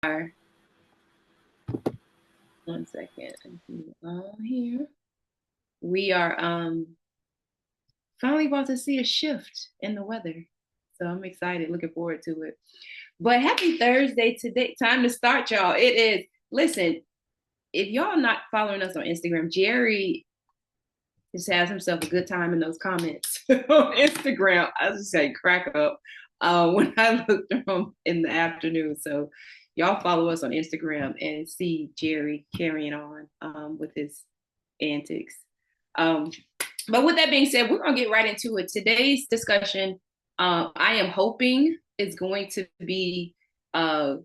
One second. Here. We are finally about to see a shift in the weather. So I'm excited, looking forward to it. But happy Thursday today. Time to start, y'all. It is, listen, if y'all not following us on Instagram, Jerry just has himself a good time in those comments on Instagram. I just say crack up when I look through them in the afternoon. So y'all follow us on Instagram and see Jerry carrying on with his antics. Um, but with that being said, we're gonna get right into it. Today's discussion, I am hoping, is going to be uh,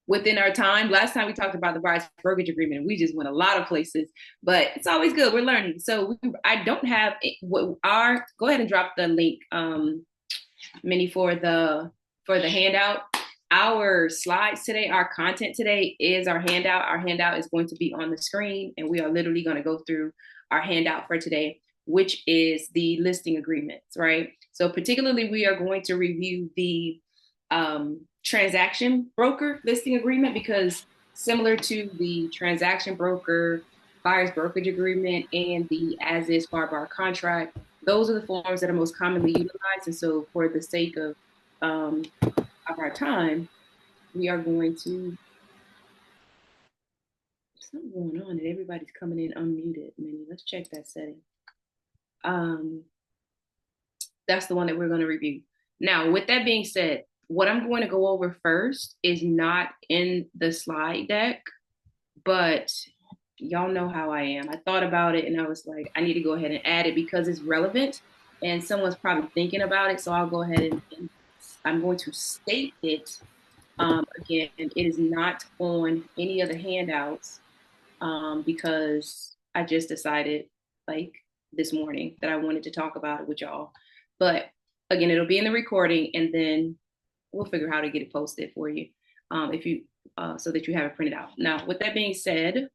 within our time. Last time we talked about the buyer's brokerage agreement, and we just went a lot of places, but it's always good. We're learning. So I don't have what our. Go ahead and drop the link, Minnie, for the handout. Our slides today, our content today is our handout. Our handout is going to be on the screen, and we are literally going to go through our handout for today, which is the listing agreements, right? So particularly, we are going to review the transaction broker listing agreement, because similar to the transaction broker, buyer's brokerage agreement, and the as-is FAR contract, those are the forms that are most commonly utilized. And so for the sake of our time, we are going to, something going on and everybody's coming in unmuted. Minnie, let's check that setting. That's the one that we're going to review. Now, with that being said, what I'm going to go over first is not in the slide deck, but y'all know how I am. I thought about it and I was like, I need to go ahead and add it because it's relevant and someone's probably thinking about it. So I'll go ahead and I'm going to state it. Again, it is not on any of the handouts because I just decided like this morning that I wanted to talk about it with y'all. But again, it'll be in the recording and then we'll figure out how to get it posted for you if you so that you have it printed out. Now, with that being said,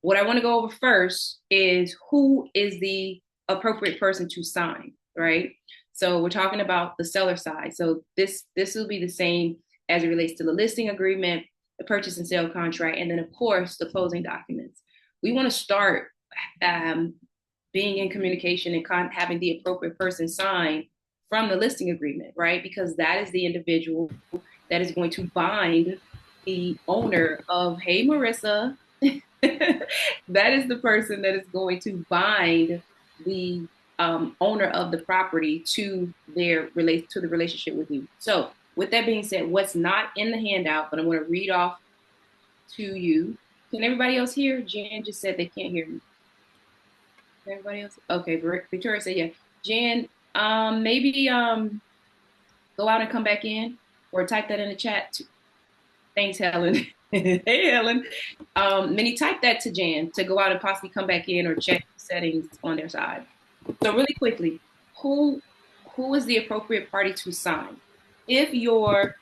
what I want to go over first is who is the appropriate person to sign, right? So we're talking about the seller side. So this will be the same as it relates to the listing agreement, the purchase and sale contract, and then of course the closing documents. We want to start being in communication and having the appropriate person sign from the listing agreement, right? Because that is the individual that is going to bind the owner of, hey, Marissa, that is the person that is going to bind the owner of the property to the relationship with you. So with that being said, what's not in the handout, but I'm going to read off to you. Can everybody else hear? Jan just said they can't hear me. Everybody else? Okay, Victoria said yeah. Jan, maybe go out and come back in or type that in the chat. Thanks, Helen. Hey, Helen. Minnie, type that to Jan to go out and possibly come back in or check settings on their side. So really quickly, who is the appropriate party to sign? If your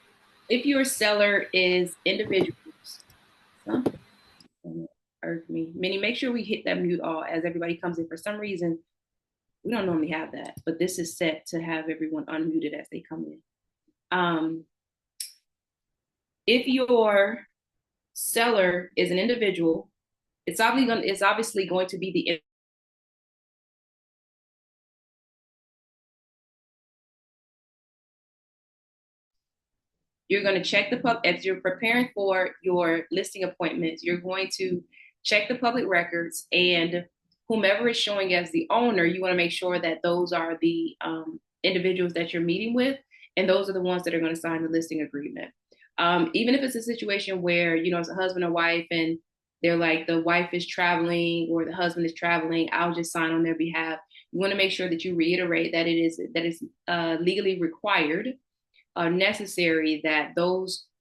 seller is individuals, something irked me. Minnie, make sure we hit that mute all as everybody comes in. For some reason, we don't normally have that, but this is set to have everyone unmuted as they come in. If your seller is an individual, it's obviously going to be the you're going to check the pub as you're preparing for your listing appointments. You're going to check the public records, and whomever is showing as the owner, you want to make sure that those are the individuals that you're meeting with, and those are the ones that are going to sign the listing agreement. Even if it's a situation where it's a husband or wife, and they're like the wife is traveling or the husband is traveling, I'll just sign on their behalf. You want to make sure that you reiterate that it's legally required, necessary that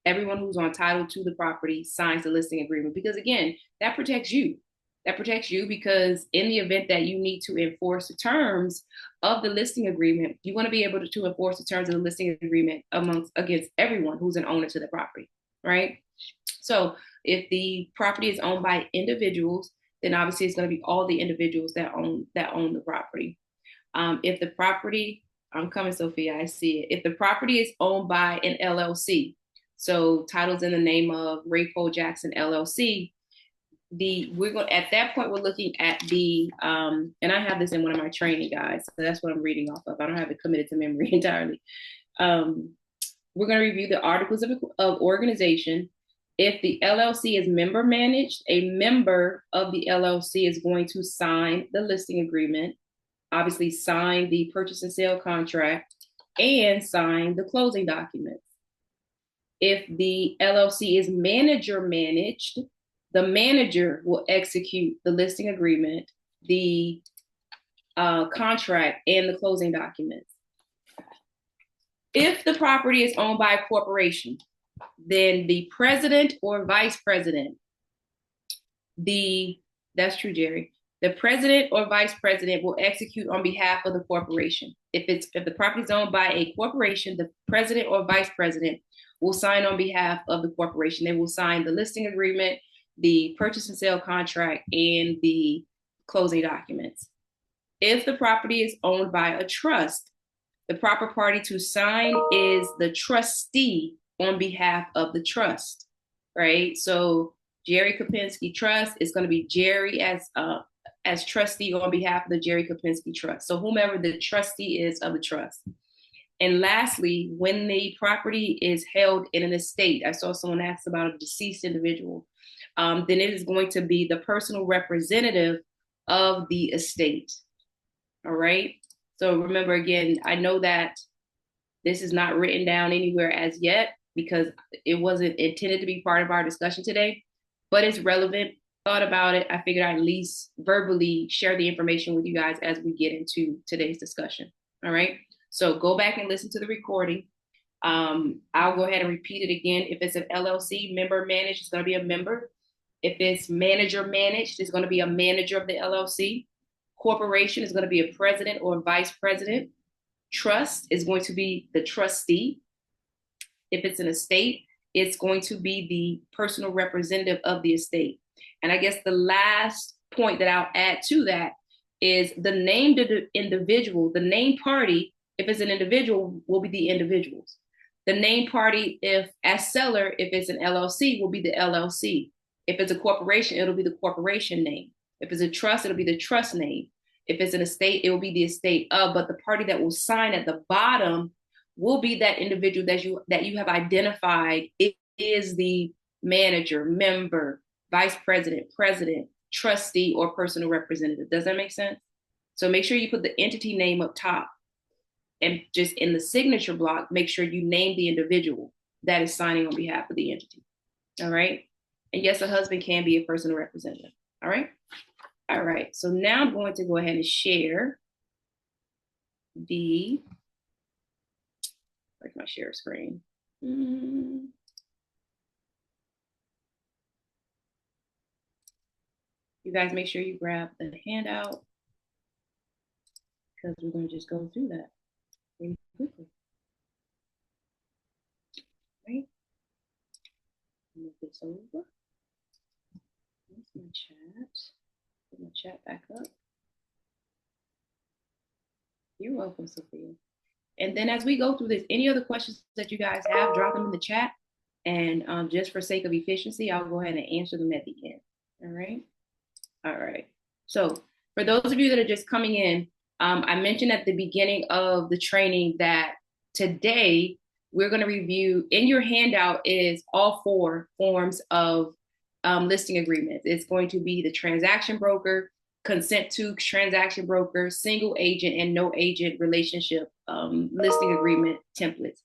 everyone who's on title to the property signs the listing agreement, because again, that protects you. That protects you because in the event that you need to enforce the terms of the listing agreement, you want to be able to enforce the terms of the listing agreement against everyone who's an owner to the property, right? So if the property is owned by individuals, then obviously it's going to be all the individuals that own the property. If the property I'm coming, Sophia. I see it. If the property is owned by an LLC, So titles in the name of Ray Cole Jackson LLC. We're going at that point we're looking at the and I have this in one of my training guides, so that's what I'm reading off of. I don't have it committed to memory entirely. We're going to review the articles of organization. If the LLC is member managed, a member of the LLC is going to sign the listing agreement, obviously sign the purchase and sale contract, and sign the closing documents. If the LLC is manager managed, the manager will execute the listing agreement, the contract, and the closing documents. If the property is owned by a corporation, then the president or vice president, that's true, Jerry. The president or vice president will execute on behalf of the corporation. If the property is owned by a corporation, the president or vice president will sign on behalf of the corporation. They will sign the listing agreement, the purchase and sale contract, and the closing documents. If the property is owned by a trust, the proper party to sign is the trustee on behalf of the trust, right? So Jerry Kopinski Trust is going to be Jerry as trustee on behalf of the Jerry Kopinski Trust. So whomever the trustee is of the trust. And lastly, when the property is held in an estate, I saw someone ask about a deceased individual, then it is going to be the personal representative of the estate. All right. So remember, again, I know that this is not written down anywhere as yet because it wasn't intended to be part of our discussion today, but it's relevant. Thought about it. I figured I'd at least verbally share the information with you guys as we get into today's discussion. All right. So go back and listen to the recording. I'll go ahead and repeat it again. If it's an LLC, member managed, it's going to be a member. If it's manager managed, it's going to be a manager of the LLC. Corporation is going to be a president or vice president. Trust is going to be the trustee. If it's an estate, it's going to be the personal representative of the estate. And I guess the last point that I'll add to that is the named individual, the named party, if it's an individual, will be the individuals. The named party, if as seller, if it's an LLC, will be the LLC. If it's a corporation, it'll be the corporation name. If it's a trust, it'll be the trust name. If it's an estate, it will be the estate of, but the party that will sign at the bottom will be that individual that you have identified. It is the manager, member, vice president, president, trustee, or personal representative. Does that make sense? So make sure you put the entity name up top. And just in the signature block, make sure you name the individual that is signing on behalf of the entity. All right. And yes, a husband can be a personal representative. All right. All right. So now I'm going to go ahead and share where's my share screen? You guys make sure you grab the handout because we're going to just go through that really quickly. Right. Move this over. Where's my chat? Put my chat back up. You're welcome, Sophia. And then as we go through this, any other questions that you guys have, drop them in the chat. And just for sake of efficiency, I'll go ahead and answer them at the end. All right. All right. So for those of you that are just coming in, I mentioned at the beginning of the training that today we're going to review, in your handout is all 4 forms of listing agreements. It's going to be the transaction broker, consent to transaction broker, single agent, and no agent relationship listing agreement templates.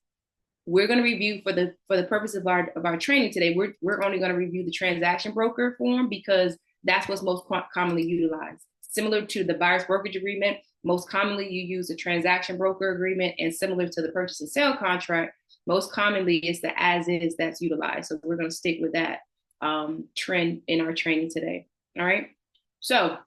We're going to review for the purpose of our training today. We're only going to review the transaction broker form because that's what's most commonly utilized. Similar to the buyer's brokerage agreement, most commonly you use a transaction broker agreement, and similar to the purchase and sale contract, most commonly it's the as is that's utilized. So we're going to stick with that trend in our training today. All right. So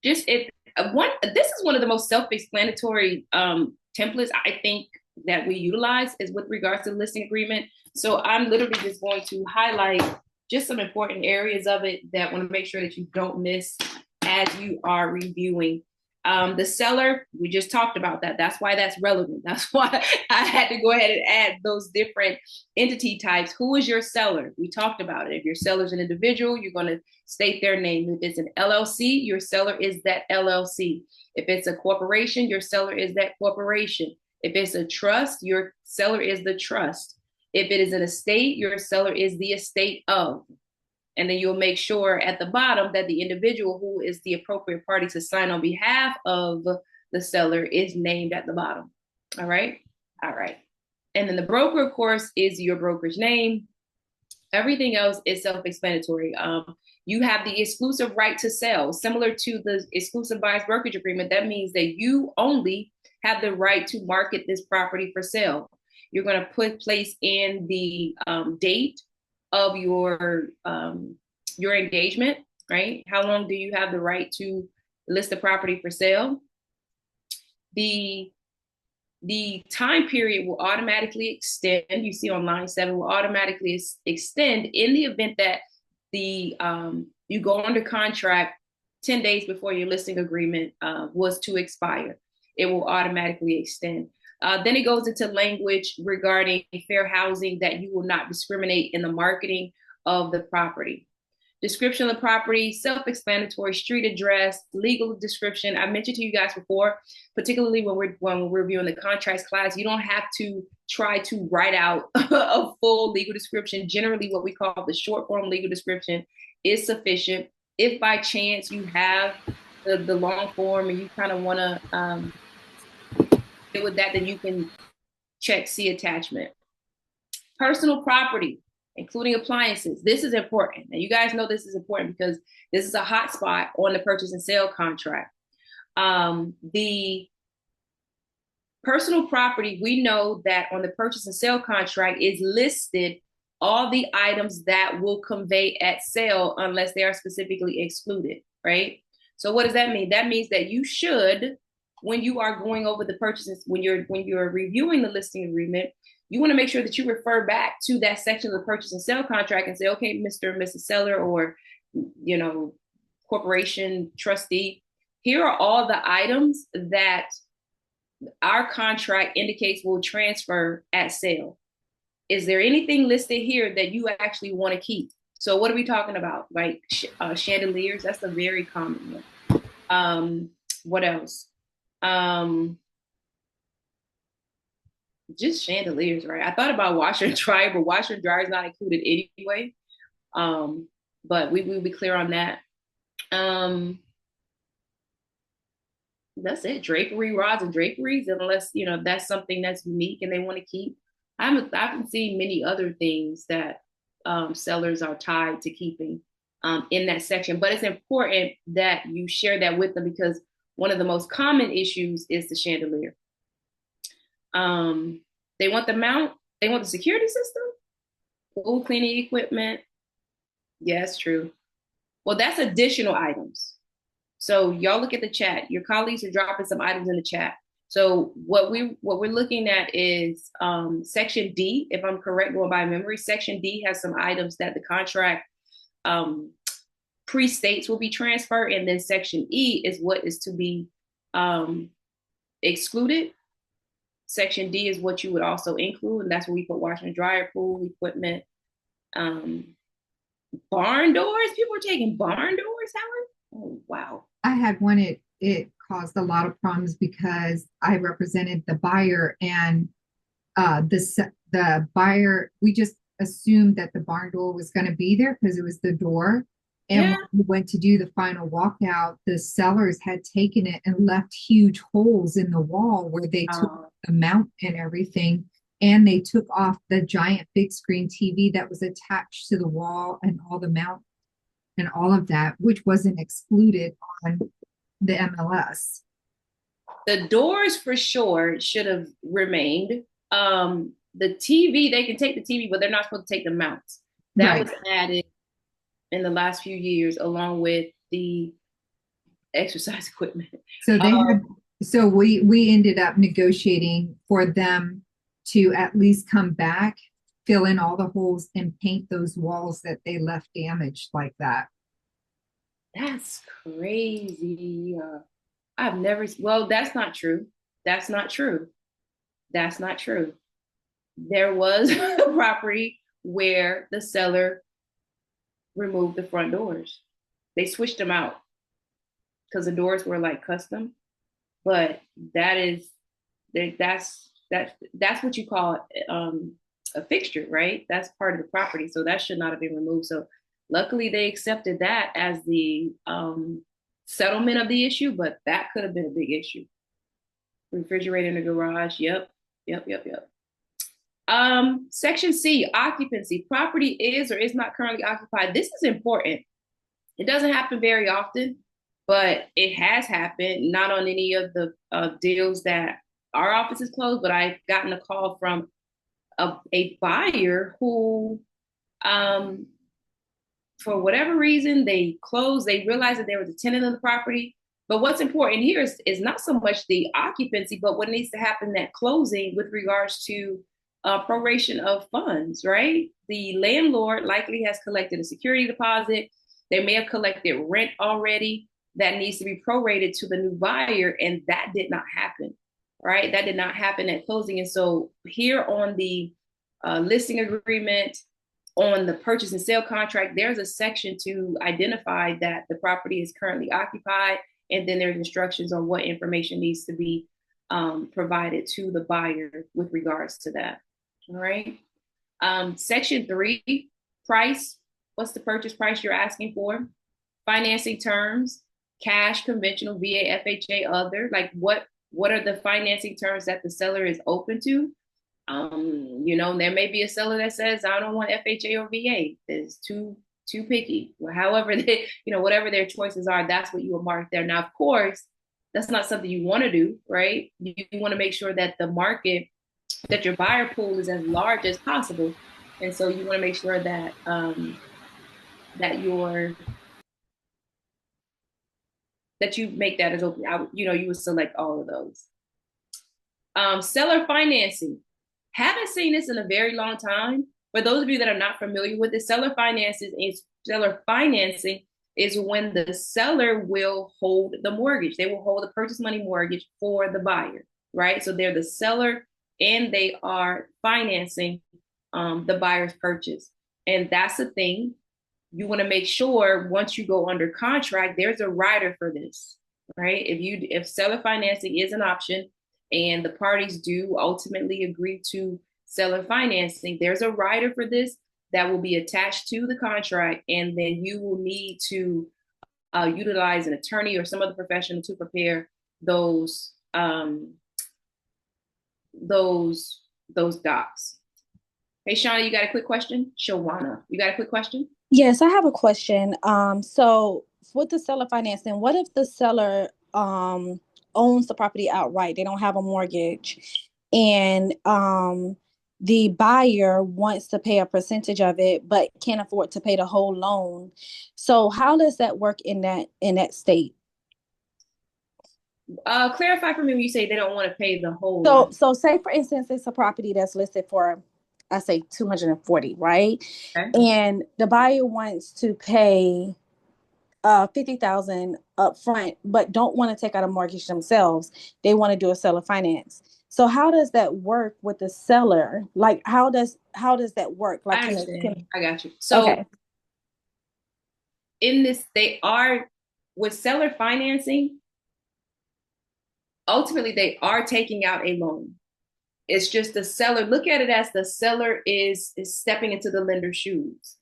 this is one of the most self-explanatory templates I think that we utilize is with regards to the listing agreement. So I'm literally just going to highlight just some important areas of it that I want to make sure that you don't miss as you are reviewing. The seller, we just talked about that. That's why that's relevant. That's why I had to go ahead and add those different entity types. Who is your seller? We talked about it. If your seller is an individual, you're going to state their name. If it's an LLC, your seller is that LLC. If it's a corporation, your seller is that corporation. If it's a trust, your seller is the trust. If it is an estate, your seller is the estate of. And then you'll make sure at the bottom that the individual who is the appropriate party to sign on behalf of the seller is named at the bottom. All right. All right. And then the broker, of course, is your broker's name. Everything else is self-explanatory. You have the exclusive right to sell, similar to the exclusive buyer's brokerage agreement. That means that you only have the right to market this property for sale. You're going to place in the date of your engagement, right? How long do you have the right to list the property for sale? The time period will automatically extend. You see on line 7 will automatically extend in the event that you go under contract 10 days before your listing agreement was to expire. It will automatically extend. Then it goes into language regarding fair housing, that you will not discriminate in the marketing of the property. Description of the property, self-explanatory, street address, legal description. I mentioned to you guys before, particularly when we're reviewing the contracts class, you don't have to try to write out a full legal description. Generally, what we call the short form legal description is sufficient. If by chance you have the long form and you kind of want to deal with that, then you can check see attachment. Personal property, including appliances. This is important. And you guys know this is important because this is a hot spot on the purchase and sale contract. The personal property, we know that on the purchase and sale contract is listed all the items that will convey at sale unless they are specifically excluded, right? So what does that mean? That means that you should, when you are going over the purchases, when you're reviewing the listing agreement, you want to make sure that you refer back to that section of the purchase and sale contract and say, okay, Mr. and Mrs. Seller, or, corporation trustee, here are all the items that our contract indicates will transfer at sale. Is there anything listed here that you actually want to keep? So what are we talking about? Like chandeliers, that's a very common one. What else? Just chandeliers, right? I thought about washer and dryer, but washer and dryer is not included anyway. But we'll be clear on that. That's it. Drapery, rods and draperies, unless that's something that's unique and they want to keep. I haven't seen many other things that sellers are tied to keeping in that section. But it's important that you share that with them because one of the most common issues is the chandelier. They want the mount. They want the security system. Pool cleaning equipment. Yes, true. Well, that's additional items. So y'all look at the chat. Your colleagues are dropping some items in the chat. So what we're looking at is section D, if I'm correct, going by memory. Section D has some items that the contract pre-states will be transferred, and then section E is what is to be excluded. Section D is what you would also include, and that's where we put washer and dryer, pool equipment, barn doors. People are taking barn doors, Howard. Oh wow! I had one. It caused a lot of problems because I represented the buyer, and the buyer, we just assumed that the barn door was going to be there because it was the door. And Yeah. when we went to do the final walkout, the sellers had taken it and left huge holes in the wall where they took the mount and everything. And they took off the giant big screen TV that was attached to the wall and all the mount and all of that, which wasn't excluded on the MLS. The doors for sure should have remained. The TV, they can take the TV, but they're not supposed to take the mounts. That was added in the last few years, along with the exercise equipment. So they had, so we ended up negotiating for them to at least come back, fill in all the holes, and paint those walls that they left damaged like that. That's crazy. I've never, well, that's not true. That's not true. That's not true. There was a property where the seller removed the front doors. They switched them out because the doors were like custom. But that is that's what you call a fixture, right? That's part of the property, so that should not have been removed. So luckily, they accepted that as the settlement of the issue, but that could have been a big issue. Refrigerator in the garage. Yep, yep, yep, yep. Section C, occupancy. Property is or is not currently occupied. This is important. It doesn't happen very often, but it has happened, not on any of the deals that our office is closed, but I've gotten a call from a buyer who, um, for whatever reason, they closed, they realized that there was a tenant in the property. But what's important here is not so much the occupancy, but what needs to happen at closing with regards to proration of funds, right? The landlord likely has collected a security deposit. They may have collected rent already that needs to be prorated to the new buyer, and that did not happen, right? That did not happen at closing. And so here on the listing agreement, on the purchase and sale contract, there's a section to identify that the property is currently occupied, and then there's instructions on what information needs to be provided to the buyer with regards to that. All right. Section 3, price. What's the purchase price you're asking for? Financing terms, cash, conventional, VA, FHA, other. Like what are the financing terms that the seller is open to? There may be a seller that says, I don't want FHA or VA. It's too picky. Well, however, whatever their choices are, that's what you will mark there. Now, of course, that's not something you want to do, right? You want to make sure that the market, that your buyer pool is as large as possible. And so you want to make sure that that your that you make that as open. You would select all of those. Seller financing. Haven't seen this in a very long time. For those of you that are not familiar with it, seller financing is when the seller will hold the mortgage. They will hold the purchase money mortgage for the buyer, right? So they're the seller and they are financing the buyer's purchase. And that's the thing. You want to make sure once you go under contract, there's a rider for this, right? If seller financing is an option and the parties do ultimately agree to seller financing, there's a rider for this that will be attached to the contract, and then you will need to utilize an attorney or some other professional to prepare those docs. Hey, Shauna, you got a quick question? Shawana, you got a quick question? Yes, I have a question. So with the seller financing, what if the seller owns the property outright? They don't have a mortgage, and the buyer wants to pay a percentage of it, but can't afford to pay the whole loan. So how does that work in that state? Clarify for me when you say they don't want to pay the whole So loan. so say for instance, it's a property that's listed for, I say 240, right? Okay. And the buyer wants to pay 50,000 up front, but don't want to take out a mortgage themselves. They want to do a seller finance. So how does that work with the seller? Like how does that work? Like I understand. I got you. So okay. in this, they are with seller financing, ultimately they are taking out a loan. It's just the seller, look at it as the seller is stepping into the lender's shoes.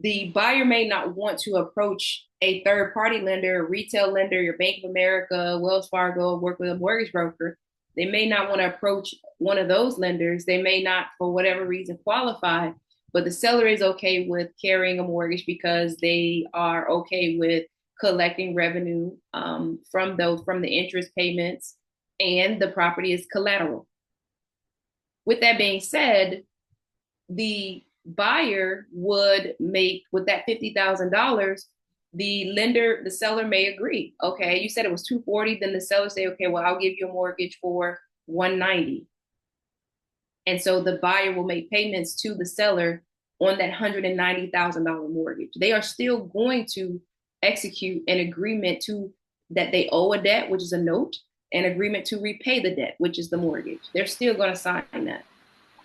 The buyer may not want to approach a third party lender, a retail lender, your Bank of America, Wells Fargo, work with a mortgage broker. They may not want to approach one of those lenders. They may not, for whatever reason, qualify, but the seller is okay with carrying a mortgage because they are okay with collecting revenue from the interest payments, and the property is collateral. With that being said, the buyer would make, with that $50,000, the seller may agree. Okay, you said it was 240, then the seller say, okay, well, I'll give you a mortgage for 190. And so the buyer will make payments to the seller on that $190,000 mortgage. They are still going to execute an agreement to that they owe a debt, which is a note, and agreement to repay the debt, which is the mortgage. They're still going to sign that.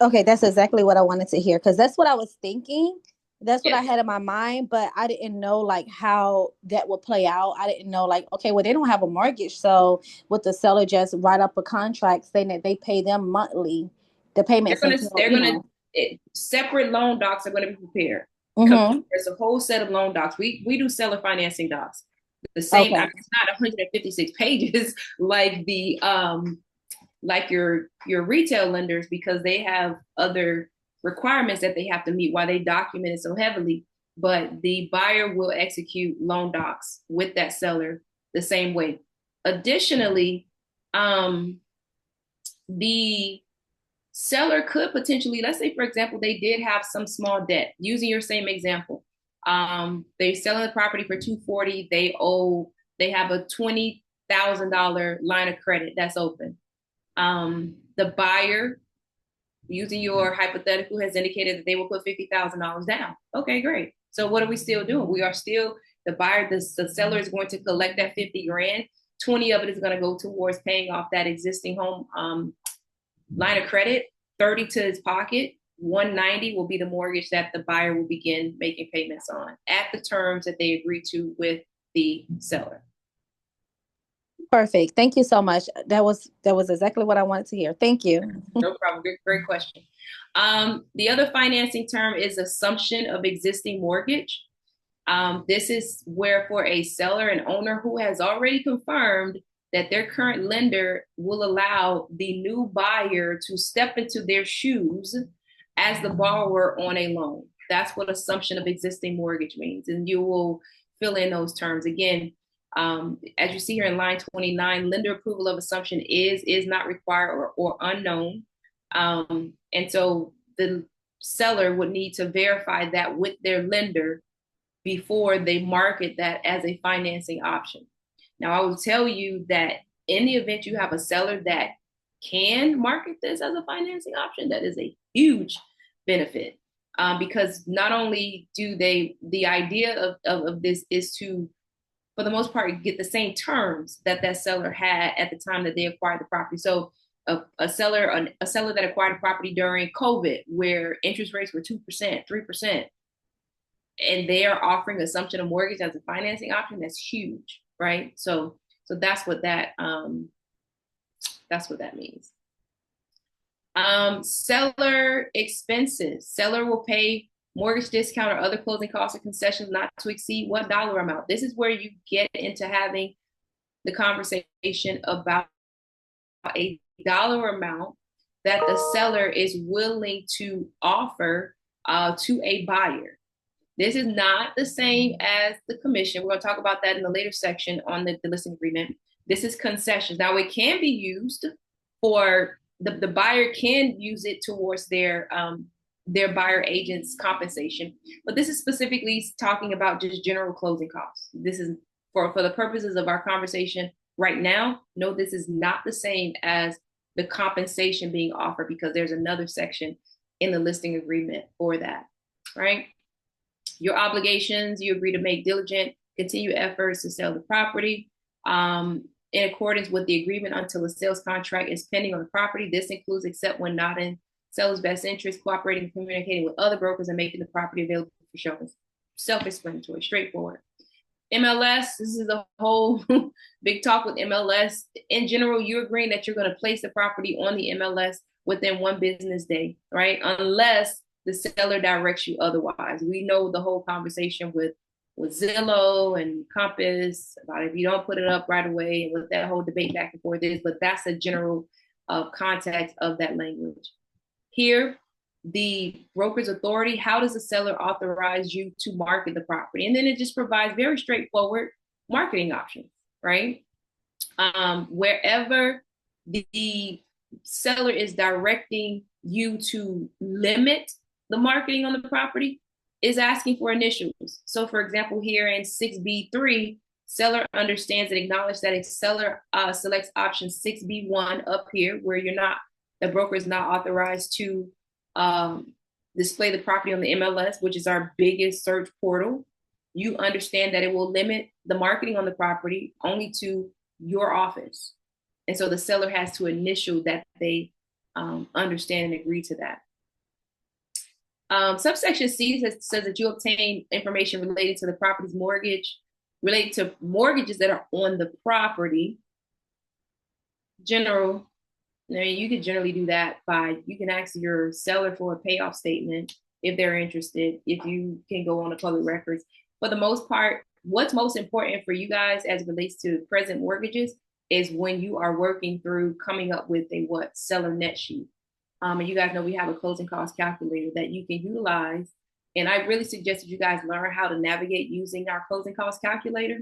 Okay, that's exactly what I wanted to hear, because that's what I was thinking. That's what I Yes. had in my mind, but I didn't know like how that would play out. I didn't know like, okay, well, they don't have a mortgage, so would the seller just write up a contract saying that they pay them monthly, the payments They're until, gonna separate loan docs are going to be prepared. Mm-hmm. There's a whole set of loan docs. We do seller financing docs. The same. I Okay. mean, it's not 156 pages like the like your retail lenders, because they have other requirements that they have to meet while they document it so heavily. But the buyer will execute loan docs with that seller the same way. Additionally, the seller could potentially, let's say, for example, they did have some small debt. Using your same example, they're selling the property for $240. They have a $20,000 line of credit that's open. The buyer, using your hypothetical, has indicated that they will put $50,000 down. Okay, great. So what are we still doing? We are still, the buyer, the seller is going to collect that 50 grand. 20 of it is going to go towards paying off that existing home line of credit, 30 to his pocket. 190 will be the mortgage that the buyer will begin making payments on at the terms that they agree to with the seller. Perfect. Thank you so much. That was exactly what I wanted to hear. Thank you. No problem. Great question. The other financing term is assumption of existing mortgage. This is where for a seller and owner who has already confirmed that their current lender will allow the new buyer to step into their shoes as the borrower on a loan. That's what assumption of existing mortgage means. And you will fill in those terms. Again, as you see here in line 29, lender approval of assumption is not required or unknown. And so the seller would need to verify that with their lender before they market that as a financing option. Now, I will tell you that in the event you have a seller that can market this as a financing option, that is a huge benefit, because not only do the idea of this is to, for the most part, get the same terms that that seller had at the time that they acquired the property. So a seller that acquired a property during COVID, where interest rates were 2%, 3%, and they are offering assumption of mortgage as a financing option, that's huge, right? So that's what that means. Seller expenses. Seller will pay mortgage discount or other closing costs or concessions not to exceed what dollar amount. This is where you get into having the conversation about a dollar amount that the seller is willing to offer to a buyer. This is not the same as the commission. We're going to talk about that in the later section on the listing agreement. This is concessions. Now, it can be used for the buyer can use it towards their buyer agent's compensation, but this is specifically talking about just general closing costs. This is for the purposes of our conversation right now. No, this is not the same as the compensation being offered, because there's another section in the listing agreement for that, right? Your obligations, you agree to make diligent, continue efforts to sell the property in accordance with the agreement until a sales contract is pending on the property. This includes, except when not in seller's best interest, cooperating and communicating with other brokers and making the property available for showings. Self-explanatory, straightforward. MLS, this is a whole big talk with MLS. In general, you're agreeing that you're going to place the property on the MLS within 1 business day, right? Unless the seller directs you otherwise. We know the whole conversation with Zillow and Compass about if you don't put it up right away, and what that whole debate back and forth is, but that's a general context of that language. Here, the broker's authority, how does the seller authorize you to market the property? And then it just provides very straightforward marketing options, right? Wherever the seller is directing you to limit the marketing on the property, is asking for initials. So for example, here in 6B3, seller understands and acknowledges that a seller selects option 6B1 up here, where the broker is not authorized to display the property on the MLS, which is our biggest search portal. you understand that it will limit the marketing on the property only to your office. And so the seller has to initial that they understand and agree to that. Subsection C says that you obtain information related to the property's mortgage, related to mortgages that are on the property. General, I mean, you could generally do that by, you can ask your seller for a payoff statement if they're interested, if you can go on the public records. For the most part, what's most important for you guys as it relates to present mortgages is when you are working through coming up with a seller net sheet. And you guys know we have a closing cost calculator that you can utilize. And I really suggest that you guys learn how to navigate using our closing cost calculator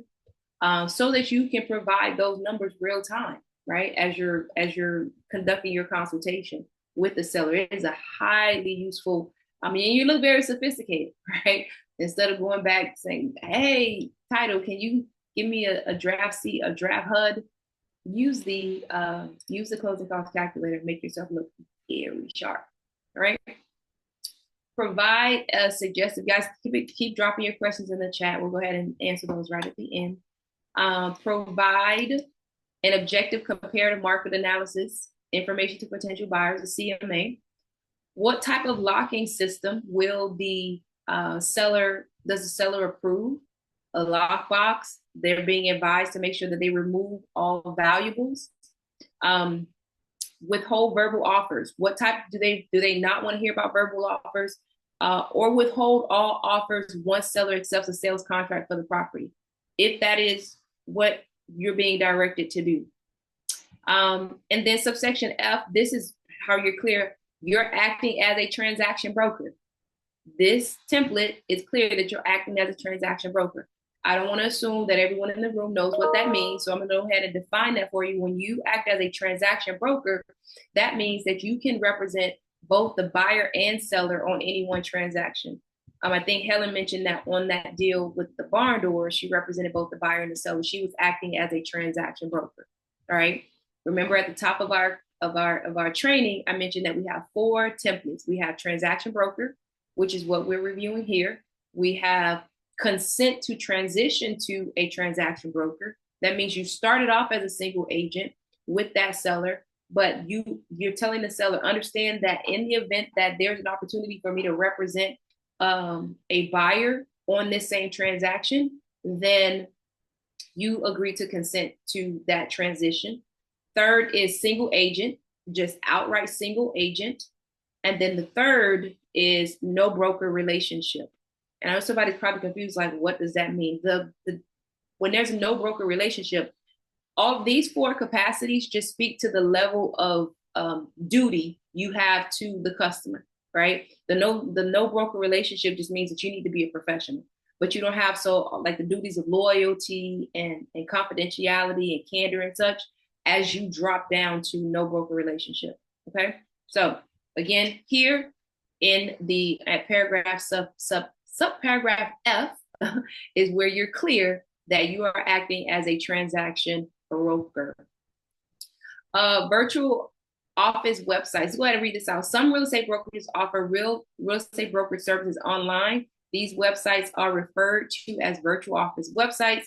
so that you can provide those numbers real time, right? As you're conducting your consultation with the seller. It is a highly useful, I mean, you look very sophisticated, right? Instead of going back saying, hey, title, can you give me a draft HUD? Use the closing cost calculator, make yourself look very sharp. All right. Provide a suggestive, guys. Keep dropping your questions in the chat. We'll go ahead and answer those right at the end. Provide an objective comparative market analysis information to potential buyers, a CMA. What type of locking system will the seller approve? A lockbox. They're being advised to make sure that they remove all valuables. Withhold verbal offers. What type do they not want to hear about verbal offers? Or withhold all offers once seller accepts a sales contract for the property, if that is what you're being directed to do. And then subsection F, this is how you're clear. You're acting as a transaction broker. This template is clear that you're acting as a transaction broker. I don't want to assume that everyone in the room knows what that means. So I'm going to go ahead and define that for you. When you act as a transaction broker, that means that you can represent both the buyer and seller on any one transaction. I think Helen mentioned that on that deal with the barn door, she represented both the buyer and the seller. She was acting as a transaction broker. All right. Remember at the top of our training, I mentioned that we have 4 templates. We have transaction broker, which is what we're reviewing here. We have consent to transition to a transaction broker. That means you started off as a single agent with that seller, but you're telling the seller, understand that in the event that there's an opportunity for me to represent a buyer on this same transaction, then you agree to consent to that transition. Third is single agent, just outright single agent. And then the third is no broker relationship. And I know somebody's probably confused, like, what does that mean? When there's no broker relationship, all of these 4 capacities just speak to the level of duty you have to the customer, right? The no broker relationship just means that you need to be a professional, but you don't have like the duties of loyalty and confidentiality and candor and such as you drop down to no broker relationship. Okay, so again, here in the paragraph subparagraph F is where you're clear that you are acting as a transaction broker. Virtual office websites. Let's go ahead and read this out. Some real estate brokerages offer real estate brokerage services online. These websites are referred to as virtual office websites.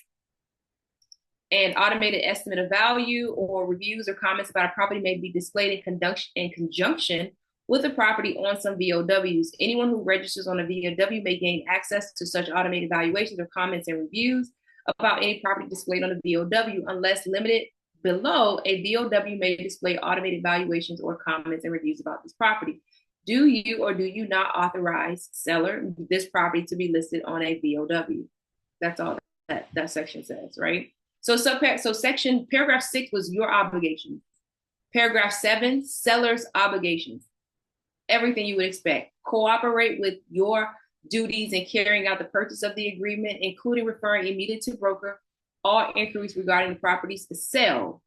And automated estimate of value or reviews or comments about a property may be displayed in conjunction with the property on some VOWs. Anyone who registers on a VOW may gain access to such automated valuations or comments and reviews about any property displayed on a VOW. Unless limited below, a VOW may display automated valuations or comments and reviews about this property. Do you or do you not authorize seller this property to be listed on a VOW? That's all that section says, right? So paragraph 6 was your obligation. Paragraph 7, seller's obligations. Everything you would expect. Cooperate with your duties in carrying out the purchase of the agreement, including referring immediately to broker all inquiries regarding the property's sale,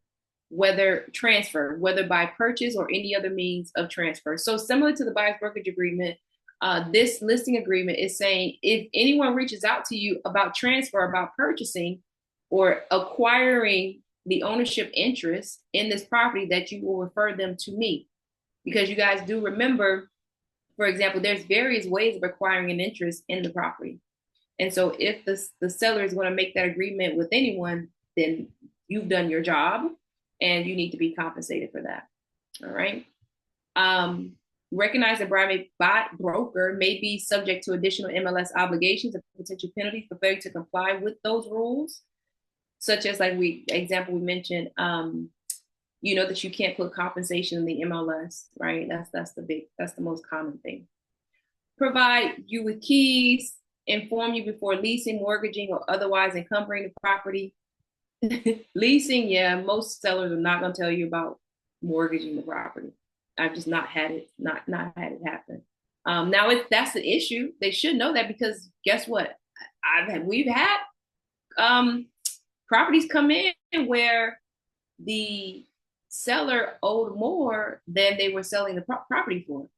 whether by purchase or any other means of transfer. So similar to the buyer's brokerage agreement, this listing agreement is saying if anyone reaches out to you about transfer, about purchasing or acquiring the ownership interest in this property, that you will refer them to me. Because you guys do remember, for example, there's various ways of acquiring an interest in the property. And so if the seller is going to make that agreement with anyone, then you've done your job and you need to be compensated for that. All right. Recognize that private broker may be subject to additional MLS obligations and potential penalties for failure to comply with those rules, such as like example we mentioned, you know that you can't put compensation in the MLS, right? That's the most common thing. Provide you with keys, inform you before leasing, mortgaging, or otherwise encumbering the property. Leasing, yeah, most sellers are not going to tell you about mortgaging the property. I've just not had it happen. Now that's the issue. They should know that, because guess what? We've had properties come in where the seller owed more than they were selling the property for,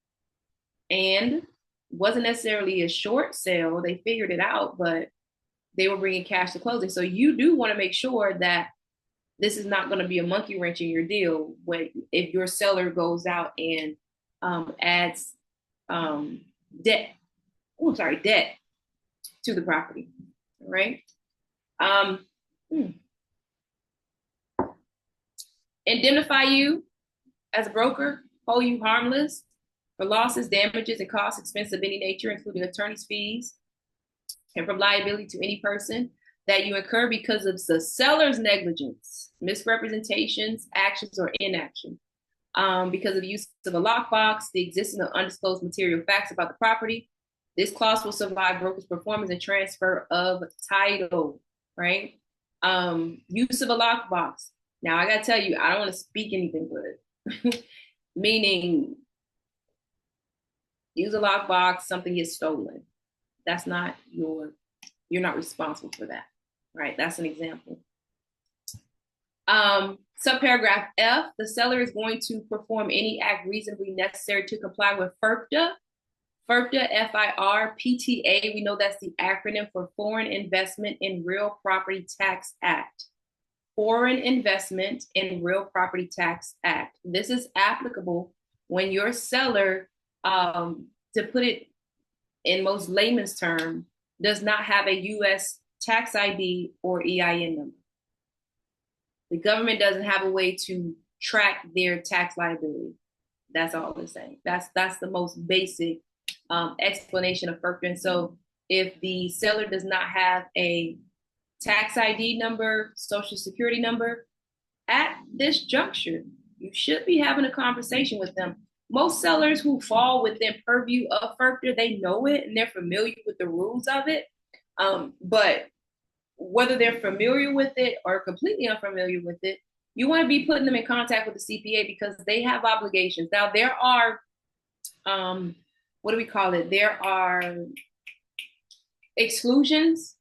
and wasn't necessarily a short sale. They figured it out, but they were bringing cash to closing. So you do want to make sure that this is not going to be a monkey wrench in your deal if your seller goes out and adds debt to the property, right? Indemnify you as a broker, hold you harmless for losses, damages, and costs, expenses of any nature, including attorney's fees, and from liability to any person that you incur because of the seller's negligence, misrepresentations, actions, or inaction. Because of the use of a lockbox, the existence of undisclosed material facts about the property. This clause will survive broker's performance and transfer of title, right? Use of a lockbox. Now, I got to tell you, I don't want to speak anything good, meaning use a lockbox, something gets stolen. That's not you're not responsible for that, right? That's an example. Subparagraph F, the seller is going to perform any act reasonably necessary to comply with FIRPTA. FIRPTA, FIRPTA, we know that's the acronym for Foreign Investment in Real Property Tax Act. Foreign Investment in Real Property Tax Act. This is applicable when your seller, to put it in most layman's term, does not have a U.S. tax ID or EIN number. The government doesn't have a way to track their tax liability. That's all they're saying. That's the most basic explanation of FIRPTA. And so if the seller does not have a tax ID number, social security number, at this juncture, you should be having a conversation with them. Most sellers who fall within purview of FIRPTA, they know it and they're familiar with the rules of it. But whether they're familiar with it or completely unfamiliar with it, you want to be putting them in contact with the CPA because they have obligations. Now, there are, what do we call it? There are exclusions,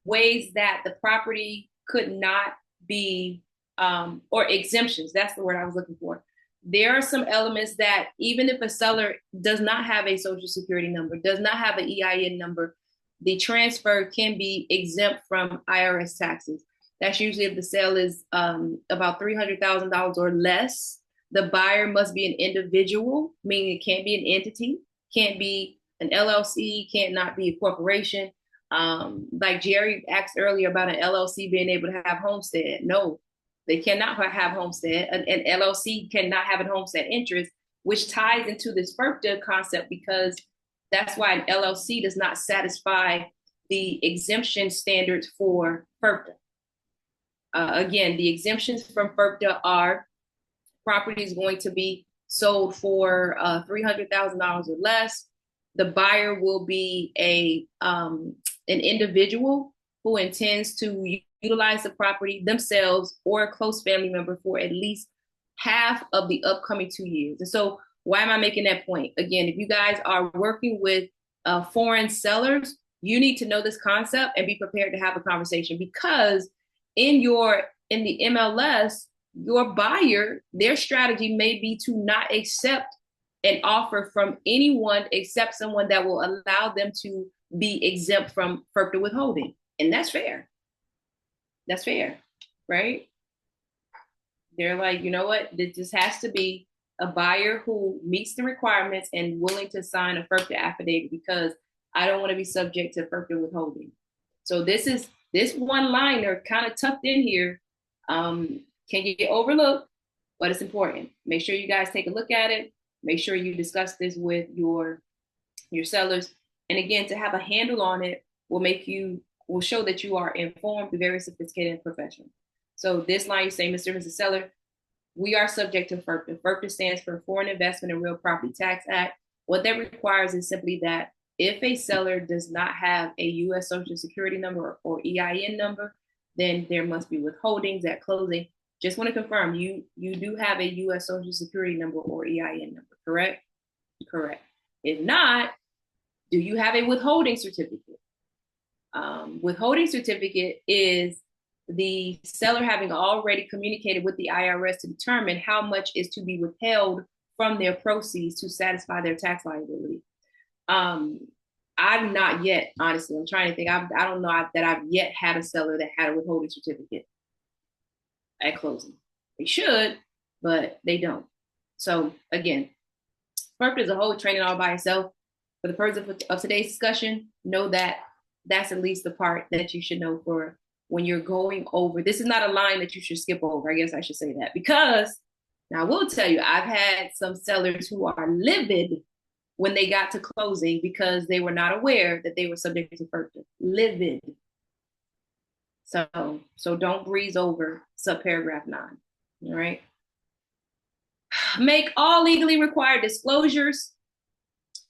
ways that the property could not be, or exemptions, that's the word I was looking for. There are some elements that even if a seller does not have a social security number, does not have an EIN number, the transfer can be exempt from IRS taxes. That's usually if the sale is about $300,000 or less. The buyer must be an individual, meaning it can't be an entity, can't be an LLC, can't not be a corporation. Like Jerry asked earlier about an LLC being able to have homestead. No, they cannot have homestead. An LLC cannot have a homestead interest, which ties into this FIRPTA concept because that's why an LLC does not satisfy the exemption standards for FIRPTA. Again, the exemptions from FIRPTA are property is going to be sold for $300,000 or less. The buyer will be an individual who intends to utilize the property themselves or a close family member for at least half of the upcoming 2 years. And so why am I making that point? Again, if you guys are working with foreign sellers, you need to know this concept and be prepared to have a conversation because in the MLS, your buyer, their strategy may be to not accept an offer from anyone except someone that will allow them to be exempt from FIRPTA withholding. And that's fair. That's fair, right? They're like, you know what? This has to be a buyer who meets the requirements and willing to sign a FIRPTA affidavit because I don't want to be subject to FIRPTA withholding. So this one liner kind of tucked in here can get overlooked, but it's important. Make sure you guys take a look at it. Make sure you discuss this with your sellers. And again, to have a handle on it will show that you are informed, very sophisticated, and professional. So this line you say, Mr. and Mrs. Seller, we are subject to FIRPTA. FIRPTA stands for Foreign Investment and Real Property Tax Act. What that requires is simply that if a seller does not have a U.S. Social Security number or EIN number, then there must be withholdings at closing. Just want to confirm, you do have a U.S. Social Security number or EIN number, correct? Correct. If not, do you have a withholding certificate? Withholding certificate is the seller having already communicated with the IRS to determine how much is to be withheld from their proceeds to satisfy their tax liability. I've not yet, honestly, I'm trying to think. I don't know that I've yet had a seller that had a withholding certificate at closing. They should, but they don't. So again, FIRPTA is a whole training all by itself. For the purpose of today's discussion, know that that's at least the part that you should know for when you're going over. This is not a line that you should skip over. I guess I should say that, because now I will tell you, I've had some sellers who are livid when they got to closing because they were not aware that they were subject to FIRPTA. Livid. So don't breeze over subparagraph 9. All right. Make all legally required disclosures,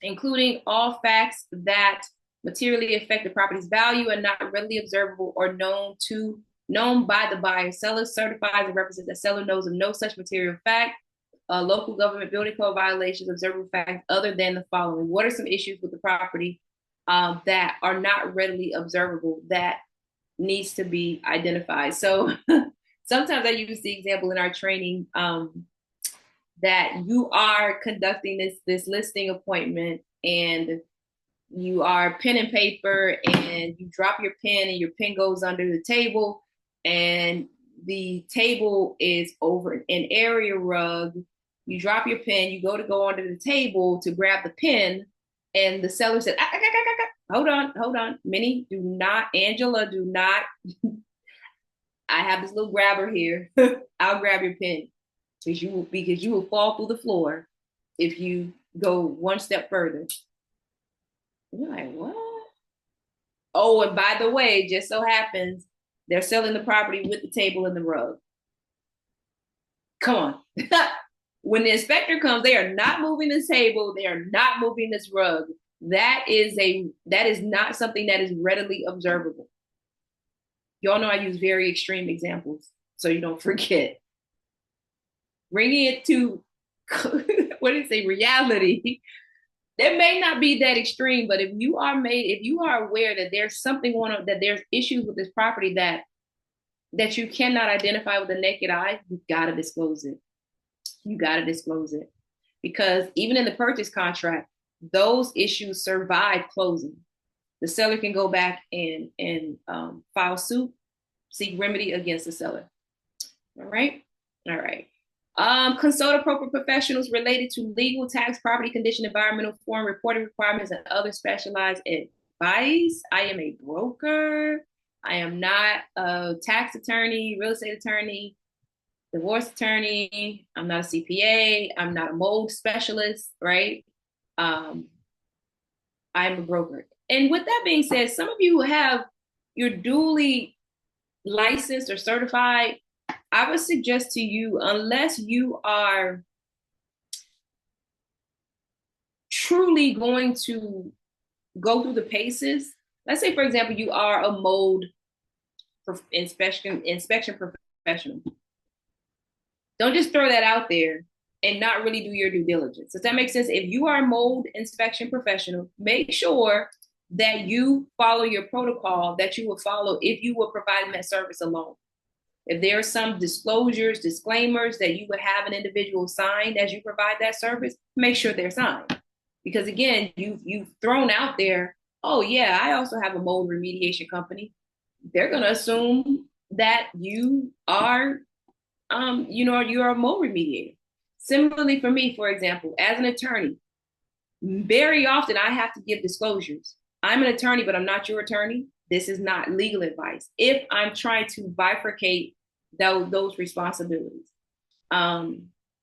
including all facts that materially affect the property's value and not readily observable or known by the buyer. Seller certifies and represents that seller knows of no such material fact, local government building code violations, observable facts other than the following. What are some issues with the property that are not readily observable that needs to be identified? So sometimes I use the example in our training that you are conducting this listing appointment and you are pen and paper and you drop your pen and your pen goes under the table and the table is over an area rug. You drop your pen, you go under the table to grab the pen, and the seller said, hold on, Minnie, do not, Angela, do not. I have this little grabber here. I'll grab your pen because you will fall through the floor if you go one step further. You're like, what? Oh, and by the way, just so happens they're selling the property with the table and the rug. Come on. When the inspector comes, they are not moving this table. They are not moving this rug. That is not something that is readily observable. Y'all know I use very extreme examples, so you don't forget. Bringing it to, what did it say, reality. It may not be that extreme, but if you are aware that there's something going on, that there's issues with this property that you cannot identify with the naked eye, you gotta disclose it. You gotta disclose it. Because even in the purchase contract, those issues survive closing. The seller can go back and file suit, seek remedy against the seller. All right. Consult appropriate professionals related to legal, tax, property condition, environmental, foreign reporting requirements, and other specialized advice. I am a broker. I am not a tax attorney, real estate attorney, divorce attorney. I'm not a CPA. I'm not a mold specialist, right? I'm a broker. And with that being said, some of you you're duly licensed or certified. I would suggest to you, unless you are truly going to go through the paces, let's say, for example, you are a mold inspection professional. Don't just throw that out there and not really do your due diligence. Does that make sense? If you are a mold inspection professional, make sure that you follow your protocol that you would follow if you were providing that service alone. If there are some disclosures, disclaimers that you would have an individual sign as you provide that service, make sure they're signed. Because again, you've thrown out there, oh yeah, I also have a mold remediation company. They're going to assume that you are, you're a mold remediator. Similarly for me, for example, as an attorney, very often I have to give disclosures. I'm an attorney, but I'm not your attorney. This is not legal advice. If I'm trying to bifurcate those responsibilities.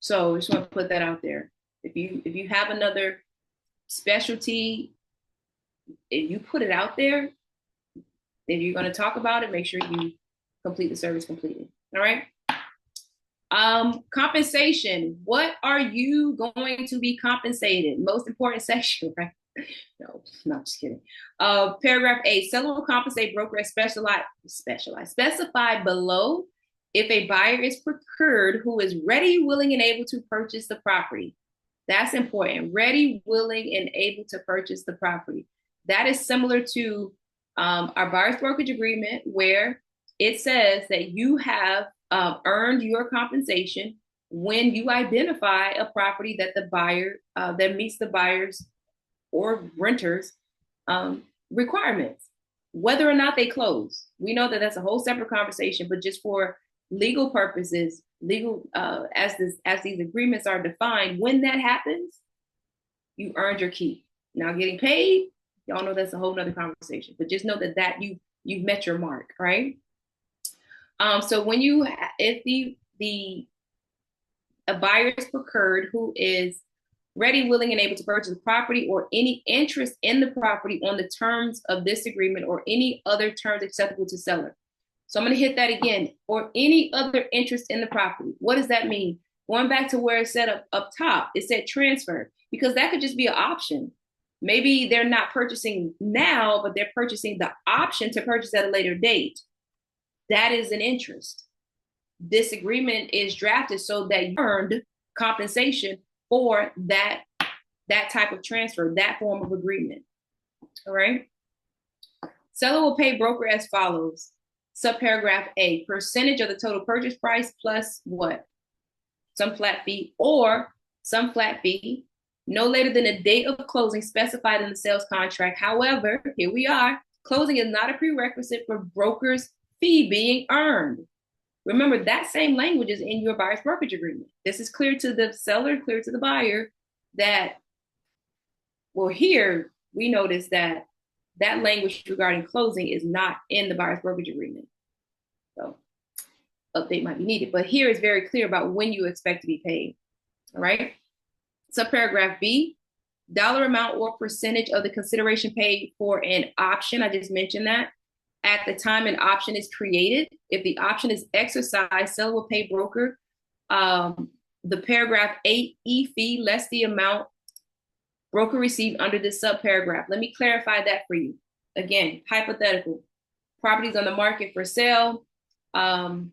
So I just want to put that out there. If you have another specialty, if you put it out there, if you're going to talk about it, make sure you complete the service completely. All right. Compensation. What are you going to be compensated? Most important section, right? No, not just kidding. Paragraph 8, seller will compensate broker as specified below if a buyer is procured who is ready, willing, and able to purchase the property. That's important. Ready, willing, and able to purchase the property. That is similar to our buyer's brokerage agreement, where it says that you have earned your compensation when you identify a property that the buyer that meets the buyer's or renters requirements, whether or not they close. We know that that's a whole separate conversation, but just for legal purposes, as these agreements are defined, when that happens, you earned your keep. Now getting paid, y'all know that's a whole nother conversation, but just know that you've met your mark, right? So when if a buyer is procured who is ready, willing, and able to purchase the property or any interest in the property on the terms of this agreement or any other terms acceptable to seller. So I'm going to hit that again, or any other interest in the property. What does that mean? Going back to where it said up top, it said transfer, because that could just be an option. Maybe they're not purchasing now, but they're purchasing the option to purchase at a later date. That is an interest. This agreement is drafted so that you earned compensation for that type of transfer, that form of agreement. All right. Seller will pay broker as follows. Subparagraph A, percentage of the total purchase price plus what? Some flat fee or some flat fee, no later than the date of closing specified in the sales contract. However, here we are. Closing is not a prerequisite for broker's fee being earned. Remember, that same language is in your buyer's brokerage agreement. This is clear to the seller, clear to the buyer that, well, here we notice that language regarding closing is not in the buyer's brokerage agreement. So update might be needed, but here is very clear about when you expect to be paid. All right. Subparagraph B, dollar amount or percentage of the consideration paid for an option. I just mentioned that. At the time an option is created, if the option is exercised, seller will pay broker the paragraph 8E fee less the amount broker received under this subparagraph. Let me clarify that for you. Again, hypothetical. Property's on the market for sale. Someone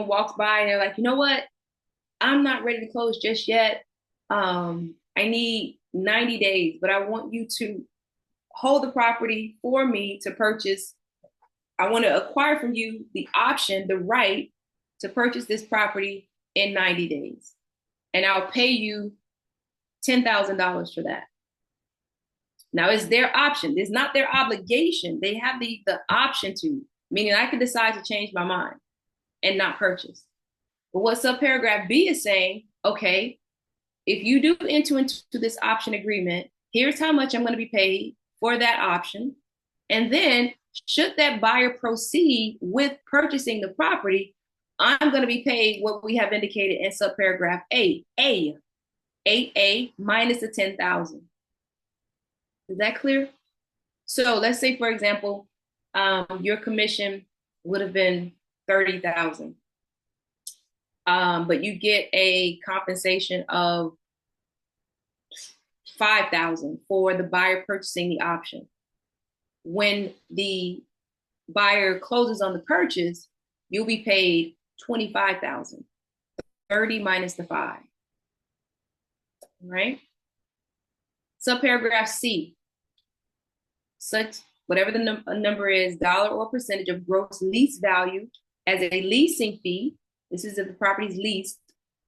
walks by and they're like, you know what? I'm not ready to close just yet. I need 90 days, but I want you to hold the property for me to purchase. I want to acquire from you the option, the right to purchase this property in 90 days. And I'll pay you $10,000 for that. Now it's their option. It's not their obligation. They have the option to, meaning I can decide to change my mind and not purchase. But what subparagraph B is saying, okay, if you do enter into this option agreement, here's how much I'm going to be paid for that option. And then should that buyer proceed with purchasing the property, I'm going to be paid what we have indicated in subparagraph A, 8A minus the 10,000. Is that clear? So let's say, for example, your commission would have been 30,000, but you get a compensation of 5,000 for the buyer purchasing the option. When the buyer closes on the purchase, you'll be paid 25,000, 30 minus the 5. Right? Subparagraph C, such whatever the number is, dollar or percentage of gross lease value as a leasing fee. This is if the property is leased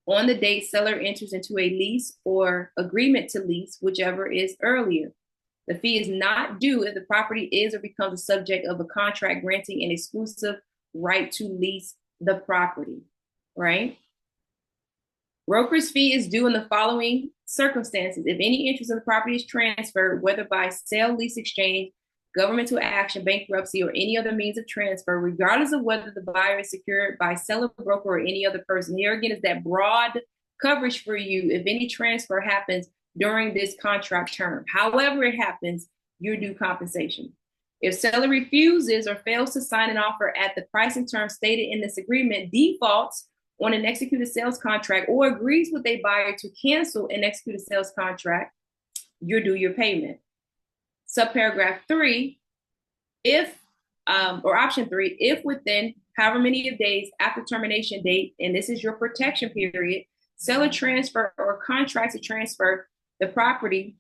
on the date seller enters into a lease or agreement to lease, whichever is earlier. The fee is not due if the property is or becomes the subject of a contract granting an exclusive right to lease the property, right? Broker's fee is due in the following circumstances, if any interest in the property is transferred, whether by sale, lease, exchange, governmental action, bankruptcy, or any other means of transfer, regardless of whether the buyer is secured by seller, broker, or any other person. Here again is that broad coverage for you if any transfer happens during this contract term. However it happens, you're due compensation. If seller refuses or fails to sign an offer at the price and terms stated in this agreement, defaults on an executed sales contract, or agrees with a buyer to cancel an executed sales contract, you're due your payment. Subparagraph 3, if, or option 3, if within however many days after termination date, and this is your protection period, seller transfer or contracts to transfer the property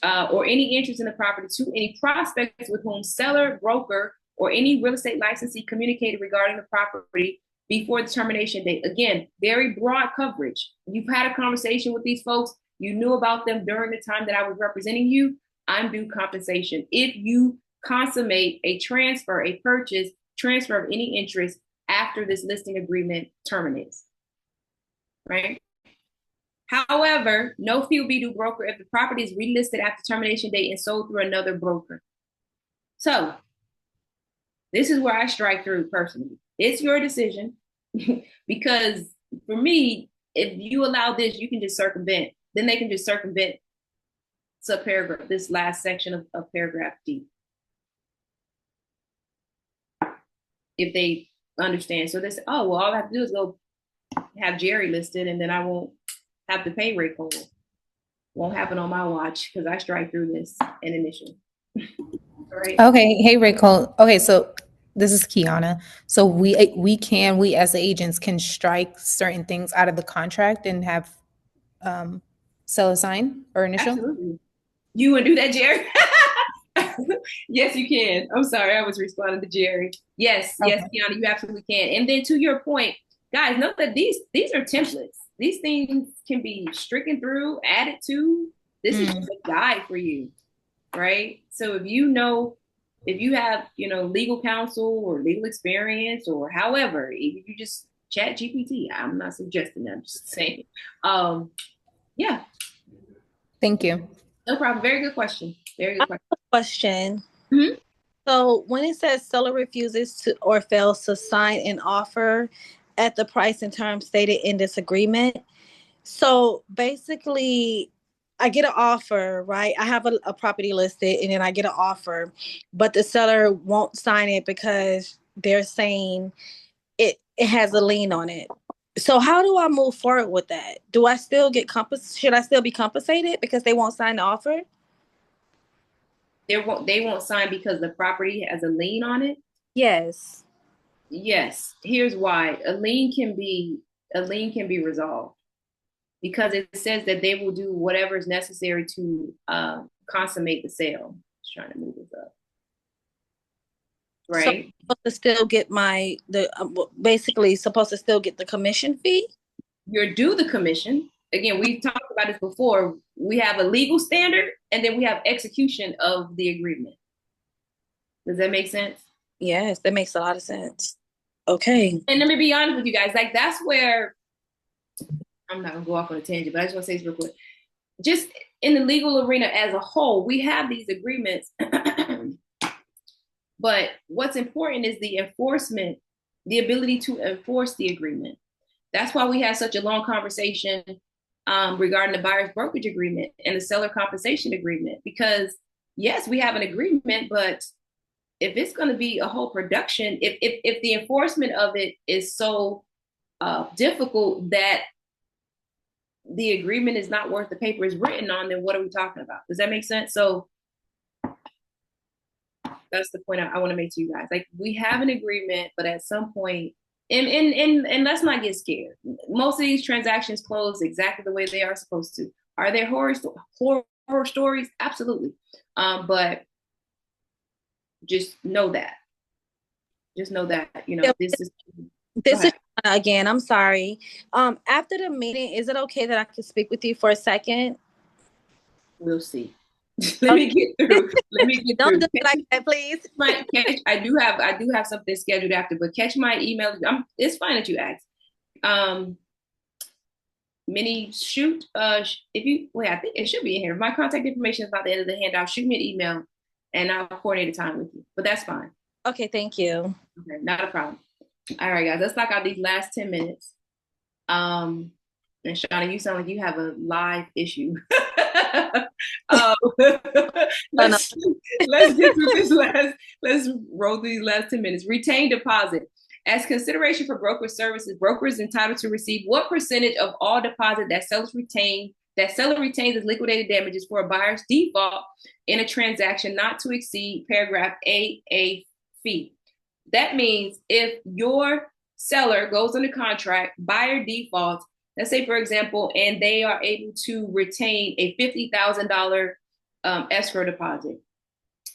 or any interest in the property to any prospects with whom seller, broker, or any real estate licensee communicated regarding the property before the termination date. Again, very broad coverage. You've had a conversation with these folks. You knew about them during the time that I was representing you. I'm due compensation. If you consummate a transfer, a purchase, transfer of any interest after this listing agreement terminates, right? However, no fee will be due broker if the property is relisted after termination date and sold through another broker. So this is where I strike through personally. It's your decision because for me, if you allow this, you can just circumvent. Then they can just circumvent subparagraph, this last section of paragraph D. If they understand. So they say, oh, well, all I have to do is go have Jerry listed and then I won't have to pay rate code. Won't happen on my watch because I strike through this and initial. Right. Okay. Hey, Ray Cole. Okay, so this is Kiana. So we as the agents can strike certain things out of the contract and have seller sign or initial. Absolutely. You would do that, Jerry? Yes, you can. I'm sorry, I was responding to Jerry. Yes, okay. Yes, Kiana, you absolutely can. And then to your point, guys, note that these are templates. These things can be stricken through, added to. This is just a guide for you, right? So if you have, legal counsel or legal experience or however, if you just chat GPT, I'm not suggesting that, I'm just saying. Yeah. Thank you. No problem. Very good question. Very good question. Mm-hmm. So when it says seller refuses to or fails to sign an offer at the price and terms stated in this agreement, so basically I get an offer, right? I have a property listed and then I get an offer, but the seller won't sign it because they're saying it has a lien on it. So how do I move forward with that? Do I still get should I still be compensated because they won't sign the offer? They won't sign because the property has a lien on it? Yes. Yes. Here's why. A lien can be resolved because it says that they will do whatever is necessary to consummate the sale. Just trying to move this up. Right. So I'm supposed to still get basically supposed to still get the commission fee? You're due the commission. Again, we've talked about this before. We have a legal standard and then we have execution of the agreement. Does that make sense? Yes, that makes a lot of sense. Okay. And let me be honest with you guys. Like, that's where I'm not gonna go off on a tangent, but I just want to say this real quick. Just in the legal arena as a whole, we have these agreements. But what's important is the enforcement, the ability to enforce the agreement. That's why we had such a long conversation regarding the buyer's brokerage agreement and the seller compensation agreement. Because yes, we have an agreement, but if it's going to be a whole production, if the enforcement of it is so difficult that the agreement is not worth the paper it's written on, then what are we talking about? Does that make sense? So that's the point I want to make to you guys. Like, we have an agreement, but at some point, and let's not get scared. Most of these transactions close exactly the way they are supposed to. Are there horror stories? Absolutely. But just know that. This is again, I'm sorry. After the meeting, is it okay that I can speak with you for a second? We'll see. Let me get through. Don't do it like that, please. I do have something scheduled after, but catch my email. It's fine that you asked. Minnie, shoot, if you, wait, I think it should be in here. My contact information is about the end of the handout. Shoot me an email and I'll coordinate a time with you, but that's fine. Okay, thank you. Okay, not a problem. All right, guys, let's knock out these last 10 minutes. And Shauna, you sound like you have a live issue. let's get through this let's roll through these last 10 minutes. Retained deposit. As consideration for brokerage services, broker is entitled to receive what percentage of all deposit that seller retains as liquidated damages for a buyer's default in a transaction not to exceed paragraph A fee. That means if your seller goes under contract, buyer defaults, let's say, for example, and they are able to retain a $50,000 escrow deposit.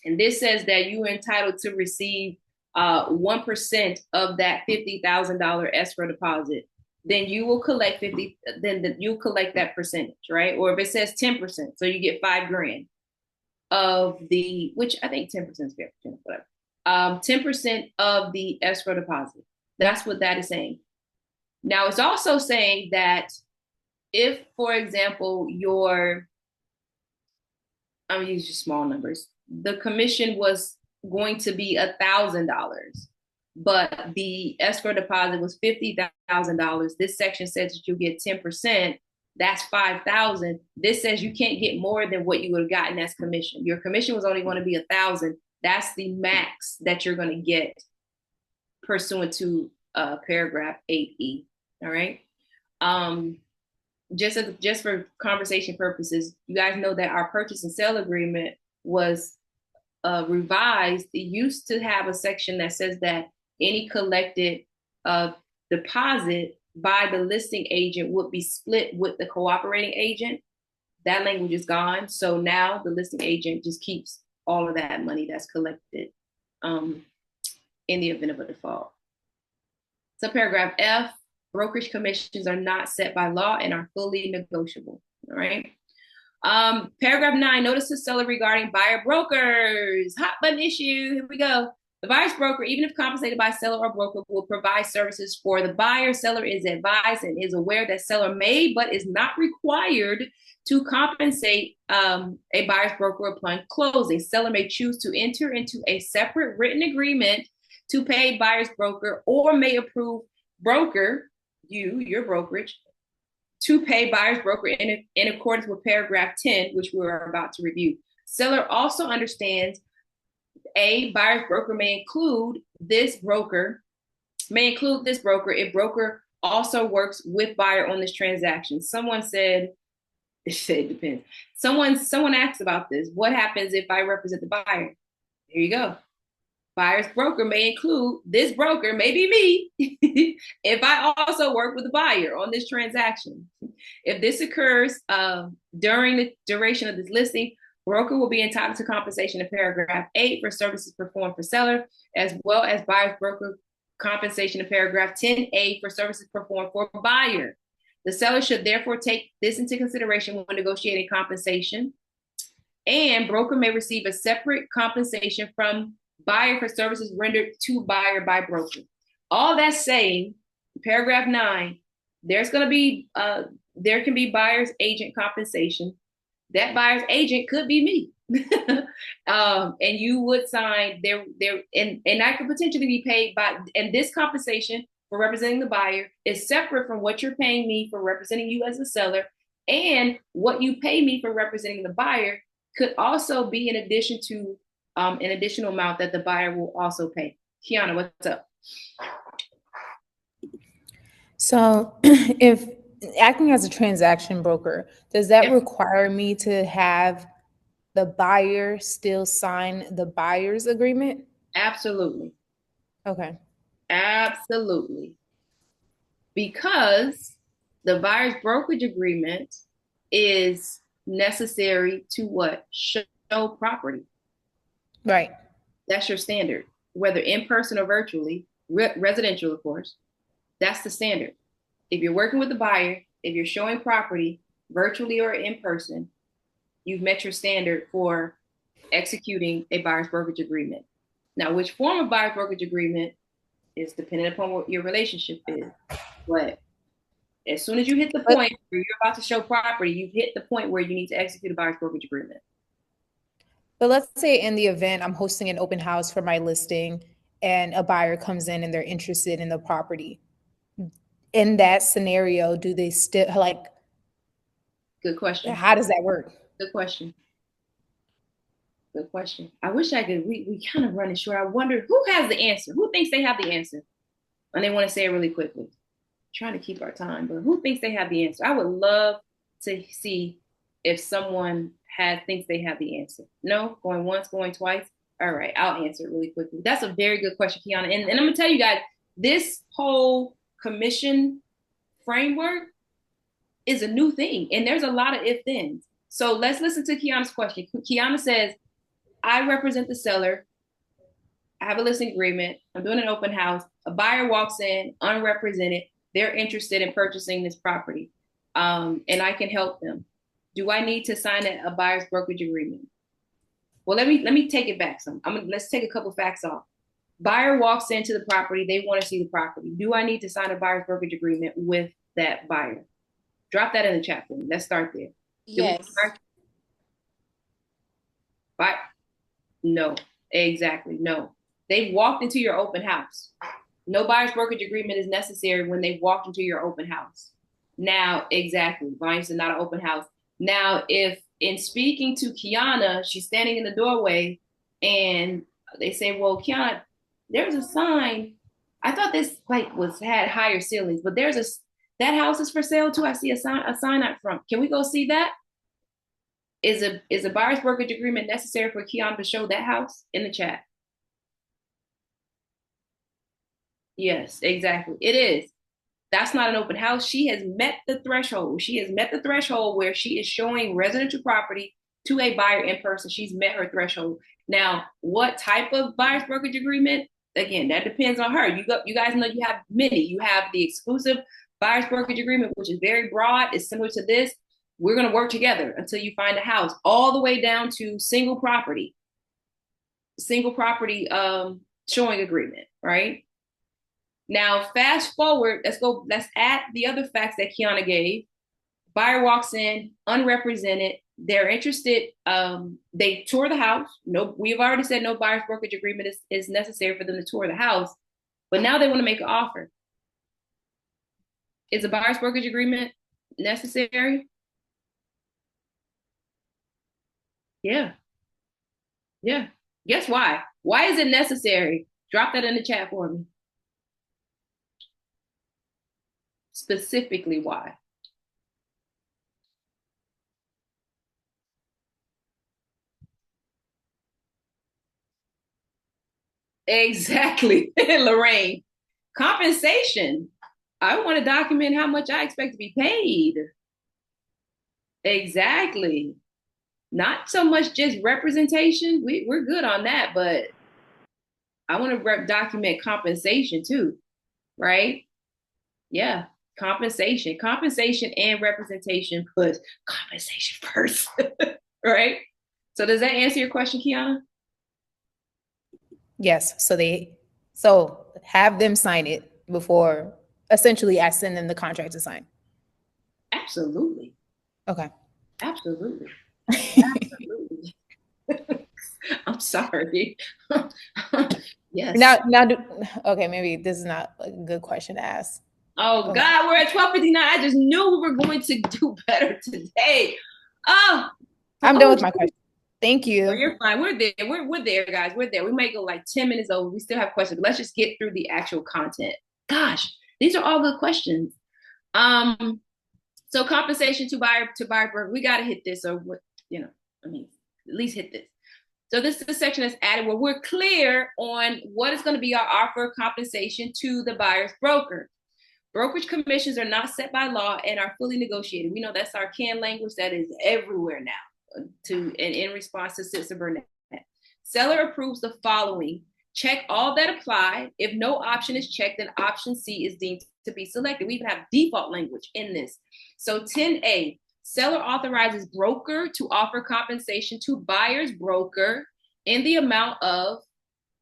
And this says that you are entitled to receive 1% of that $50,000 escrow deposit. Then you will collect you'll collect that percentage, right? Or if it says 10%, so you get $5,000 of the, which I think 10% is 5%, whatever. 10% of the escrow deposit. That's what that is saying. Now, it's also saying that if, for example, I'm going to use just small numbers, the commission was going to be $1,000, but the escrow deposit was $50,000. This section says that you get 10%. That's $5,000. This says you can't get more than what you would have gotten as commission. Your commission was only going to be $1,000. That's the max that you're going to get pursuant to paragraph 8E. All right. Just for conversation purposes, you guys know that our purchase and sale agreement was revised. It used to have a section that says that any collected deposit by the listing agent would be split with the cooperating agent. That language is gone. So now the listing agent just keeps all of that money that's collected in the event of a default. So paragraph F, brokerage commissions are not set by law and are fully negotiable. All right. Paragraph 9, notice to seller regarding buyer brokers. Hot button issue. Here we go. The buyer's broker, even if compensated by seller or broker, will provide services for the buyer. Seller is advised and is aware that seller may, but is not required to compensate a buyer's broker upon closing. Seller may choose to enter into a separate written agreement to pay buyer's broker, or may approve broker, your brokerage, to pay buyer's broker in accordance with paragraph 10, which we're about to review. Seller also understands buyer's broker may include this broker if broker also works with buyer on this transaction. Someone said, it depends. Someone asked about this. What happens if I represent the buyer? Here you go. Buyer's broker may include this broker, maybe me, if I also work with the buyer on this transaction. If this occurs during the duration of this listing, broker will be entitled to compensation in paragraph 8 for services performed for seller, as well as buyer's broker compensation in paragraph 10A for services performed for buyer. The seller should therefore take this into consideration when negotiating compensation, and broker may receive a separate compensation from buyer for services rendered to buyer by broker. All that's saying, paragraph 9, there can be buyer's agent compensation. That buyer's agent could be me. And you would sign there, and I could potentially be paid by, and this compensation for representing the buyer is separate from what you're paying me for representing you as a seller, and what you pay me for representing the buyer could also be in addition to an additional amount that the buyer will also pay. Kiana, what's up? So if acting as a transaction broker, does that require me to have the buyer still sign the buyer's agreement? Absolutely. Okay. Absolutely. Because the buyer's brokerage agreement is necessary to what? Show property. Right. That's your standard, whether in person or virtually, residential, of course. That's the standard. If you're working with the buyer, if you're showing property virtually or in person, you've met your standard for executing a buyer's brokerage agreement. Now, which form of buyer's brokerage agreement is dependent upon what your relationship is. But As soon as you hit the point where you're about to show property, you've hit the point where you need to execute a buyer's brokerage agreement. But let's say in the event I'm hosting an open house for my listing and a buyer comes in and they're interested in the property. In that scenario, do they still like? Good question. How does that work? Good question. Good question. I wish I could. We kind of running short. I wonder who has the answer. Who thinks they have the answer? And they want to say it really quickly. Trying to keep our time, but who thinks they have the answer? I would love to see if someone thinks they have the answer. No, going once, going twice. All right, I'll answer it really quickly. That's a very good question, Kiana. And I'm gonna tell you guys, this whole commission framework is a new thing, and there's a lot of if-thens. So let's listen to Kiana's question. Kiana says, I represent the seller. I have a listing agreement. I'm doing an open house. A buyer walks in, unrepresented. They're interested in purchasing this property, and I can help them. Do I need to sign a buyer's brokerage agreement? Well, let me take it back some. Let's take a couple facts off. Buyer walks into the property. They want to see the property. Do I need to sign a buyer's brokerage agreement with that buyer? Drop that in the chat for me. Let's start there. Yes. No, exactly. No. They've walked into your open house. No buyer's brokerage agreement is necessary when they've walked into your open house. Now, exactly. Buying is not an open house. Now, if in speaking to Kiana, she's standing in the doorway and they say, well, Kiana, there's a sign. I thought this had higher ceilings, but that house is for sale too. I see a sign out front. Can we go see that? Is a buyer's brokerage agreement necessary for Kiana to show that house? In the chat. Yes, exactly. It is. That's not an open house. She has met the threshold. She has met the threshold where she is showing residential property to a buyer in person. She's met her threshold. Now, what type of buyer's brokerage agreement? Again, that depends on her. You guys know you have many. You have the exclusive buyer's brokerage agreement, which is very broad. It's similar to this. We're going to work together until you find a house, all the way down to single property showing agreement, right? Now, fast forward, let's add the other facts that Kiana gave. Buyer walks in, unrepresented, they're interested, they tour the house. No, we've already said no buyer's brokerage agreement is necessary for them to tour the house, but now they want to make an offer. Is a buyer's brokerage agreement necessary? Yeah. Guess why? Why is it necessary? Drop that in the chat for me. Specifically, why? Exactly, Lorraine. Compensation. I want to document how much I expect to be paid. Exactly. Not so much just representation. We're good on that, but I want to document compensation too, right? Yeah, compensation and representation, put compensation first, right? So does that answer your question, Kiana? Yes. So have them sign it before essentially I send them the contract to sign. Absolutely. Okay. Absolutely. I'm sorry. Yes. Okay, maybe this is not a good question to ask. Oh God, we're at 12:59. I just knew we were going to do better today. Oh, I'm done with my question. Thank you. No, you're fine. We're there. We're there, guys. We're there. We may go like 10 minutes over. We still have questions, but let's just get through the actual content. Gosh, these are all good questions. So compensation to buyer broker. We got to hit this, or what? At least hit this. So this is the section that's added where we're clear on what is going to be our offer of compensation to the buyer's broker. Brokerage commissions are not set by law and are fully negotiated. We know that's our canned language that is everywhere now in response to Citizens Burnett. Seller approves the following. Check all that apply. If no option is checked, then option C is deemed to be selected. We even have default language in this. So 10A, seller authorizes broker to offer compensation to buyer's broker in the amount of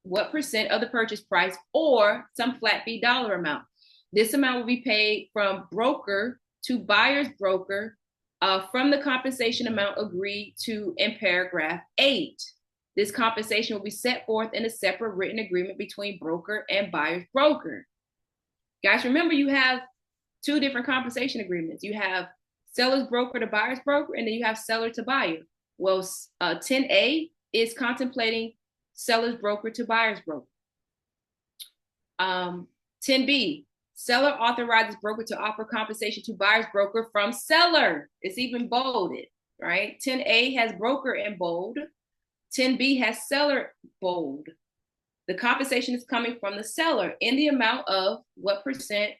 what percent of the purchase price or some flat fee dollar amount. This amount will be paid from broker to buyer's broker from the compensation amount agreed to in paragraph 8. This compensation will be set forth in a separate written agreement between broker and buyer's broker. Guys, remember you have two different compensation agreements. You have seller's broker to buyer's broker, and then you have seller to buyer. Well, 10A is contemplating seller's broker to buyer's broker. 10B, seller authorizes broker to offer compensation to buyer's broker from seller. It's even bolded, right? 10A has broker in bold. 10B has seller bold. The compensation is coming from the seller in the amount of what percent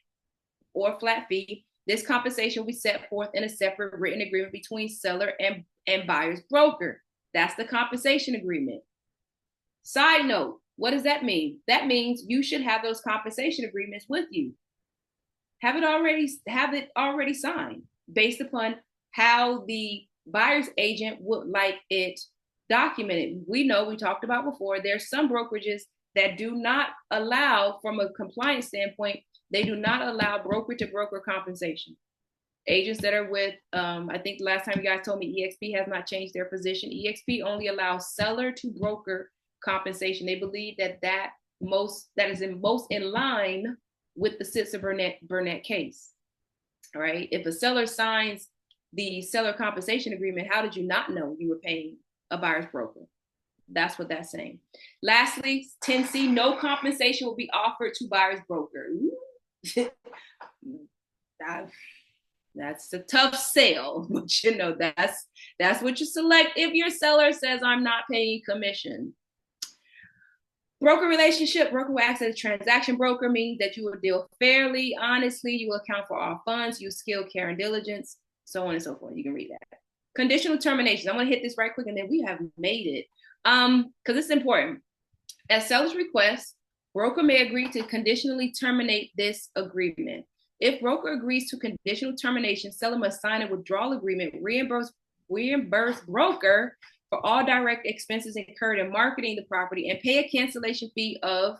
or flat fee. This compensation will be set forth in a separate written agreement between seller and buyer's broker. That's the compensation agreement. Side note, what does that mean? That means you should have those compensation agreements with you. Have it already signed based upon how the buyer's agent would like it documented. We know, we talked about before, there's some brokerages that do not allow, from a compliance standpoint, they do not allow broker to broker compensation. Agents that are with, I think the last time you guys told me EXP has not changed their position. EXP only allows seller to broker compensation. They believe that is most in line with the Sitzer Burnett case. All right. If a seller signs the seller compensation agreement, how did you not know you were paying a buyer's broker? That's what that's saying. Lastly, 10C, no compensation will be offered to buyer's broker. That's a tough sale, but you know, that's what you select if your seller says, I'm not paying commission. Broker relationship, broker will act as a transaction broker, means that you will deal fairly, honestly, you will account for all funds, use skill, care, and diligence, so on and so forth. You can read that. Conditional termination. I'm going to hit this right quick, and then we have made it. Because it's important. At seller's request, broker may agree to conditionally terminate this agreement. If broker agrees to conditional termination, seller must sign a withdrawal agreement, reimburse broker for all direct expenses incurred in marketing the property, and pay a cancellation fee of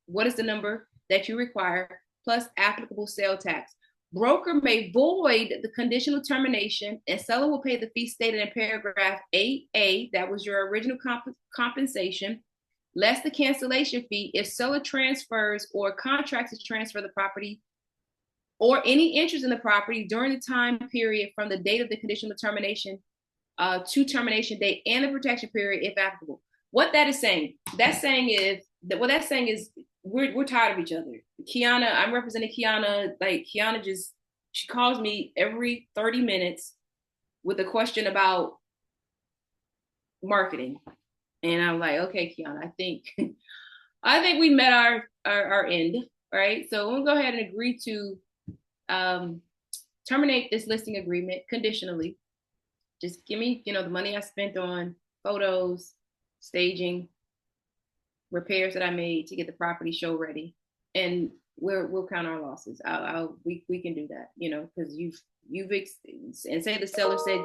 what is the number that you require, plus applicable sale tax. Broker may void the conditional termination, and seller will pay the fee stated in paragraph 8A, that was your original compensation, less the cancellation fee if seller transfers or contracts to transfer the property or any interest in the property during the time period from the date of the conditional termination to termination date and the protection period if applicable. What that is saying, that's saying is we're tired of each other. Kiana, I'm representing Kiana. Like Kiana she calls me every 30 minutes with a question about marketing. And I'm like, okay, Kiana, I think we met our end, right? So we'll go ahead and agree to terminate this listing agreement conditionally. Just give me, the money I spent on photos, staging, repairs that I made to get the property show ready, and we'll count our losses. We can do that, because and say the seller said,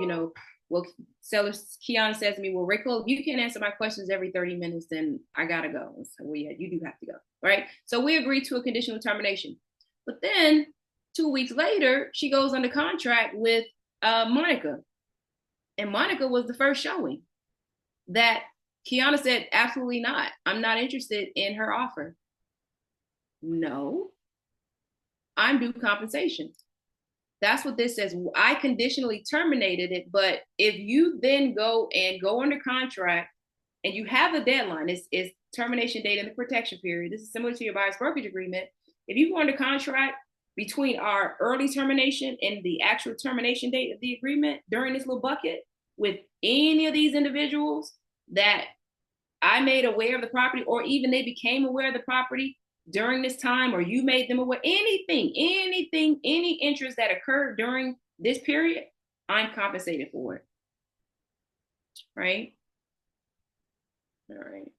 Kiana says to me, well, Rachel, you can't answer my questions every 30 minutes, then I gotta go. So well, yeah, you do have to go, right? So we agreed to a conditional termination, but then 2 weeks later, she goes under contract with Monica, and Monica was the first showing that Kiana said, absolutely not. I'm not interested in her offer. No, I'm due compensation. That's what this says. I conditionally terminated it, but if you then go under contract and you have a deadline, it's termination date and the protection period. This is similar to your buyer's brokerage agreement. If you go under contract between our early termination and the actual termination date of the agreement during this little bucket with any of these individuals that I made aware of the property, or even they became aware of the property during this time, or you made them aware, any interest that occurred during this period, I'm compensated for it. Right? All right.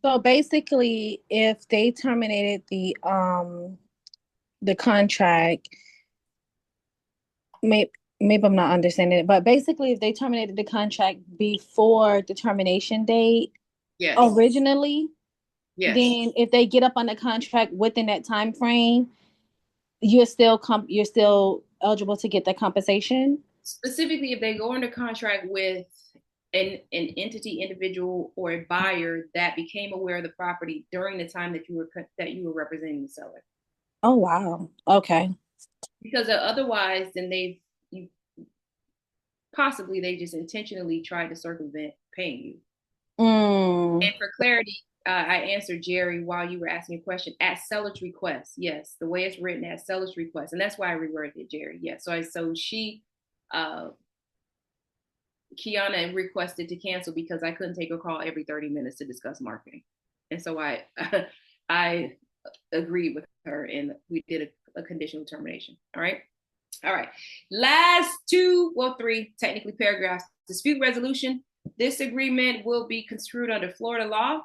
So basically, if they terminated the contract, maybe I'm not understanding it, but basically, if they terminated the contract before the termination date, yes, originally, Yes. then if they get up on the contract within that time frame, you're still eligible to get the compensation. Specifically, if they go under contract with an entity, individual, or a buyer that became aware of the property during the time that you were representing the seller. Oh wow. Okay. Because otherwise, then you possibly they just intentionally tried to circumvent paying you. And for clarity, I answered Jerry while you were asking a question at seller's request. Yes, the way it's written at seller's request, and that's why I reworded it, Jerry. Yes, so she, Kiana requested to cancel because I couldn't take a call every 30 minutes to discuss marketing, and so I I agreed with her, and we did a conditional termination. All right. Last three technically paragraphs. Dispute resolution. This agreement will be construed under Florida law.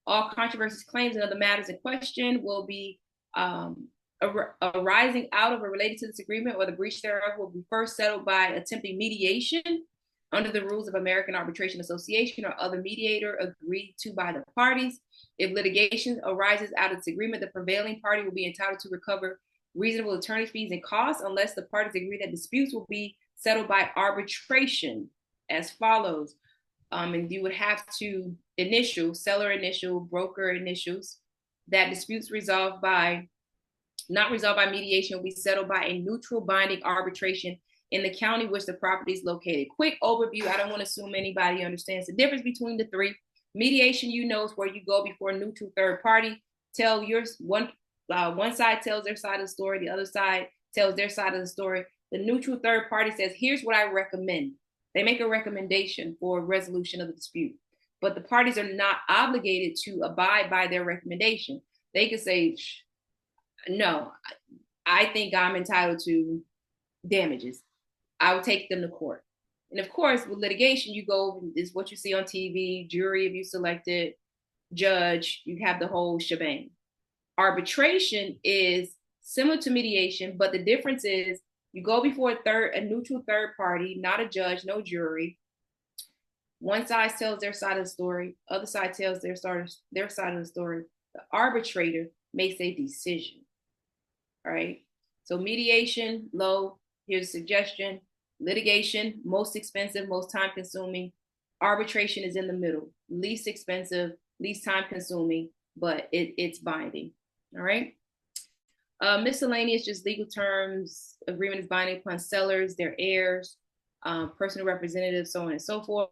All controversies, claims, and other matters in question will be arising out of or related to this agreement or the breach thereof will be first settled by attempting mediation under the rules of American Arbitration Association or other mediator agreed to by the parties. If litigation arises out of this agreement, the prevailing party will be entitled to recover reasonable attorney fees and costs unless the parties agree that disputes will be settled by arbitration as follows. And you would have to seller initial, broker initials, that disputes not resolved by mediation will be settled by a neutral binding arbitration in the county which the property is located. Quick overview. I don't want to assume anybody understands the difference between the three. Mediation, is where you go before a neutral third party, tell one side tells their side of the story, the other side tells their side of the story. The neutral third party says, here's what I recommend. They make a recommendation for resolution of the dispute, but the parties are not obligated to abide by their recommendation. They could say, no, I think I'm entitled to damages. I'll take them to court. And of course, with litigation, you go, is what you see on TV, jury if you selected, judge, you have the whole shebang. Arbitration is similar to mediation, but the difference is you go before a neutral third party, not a judge, no jury. One side tells their side of the story, other side tells their side of the story. The arbitrator makes a decision. All right. So mediation, low, here's a suggestion. Litigation, most expensive, most time consuming. Arbitration is in the middle, least expensive, least time consuming, but it's binding. All right. Miscellaneous, just legal terms. Agreement is binding upon sellers, their heirs, personal representatives, so on and so forth.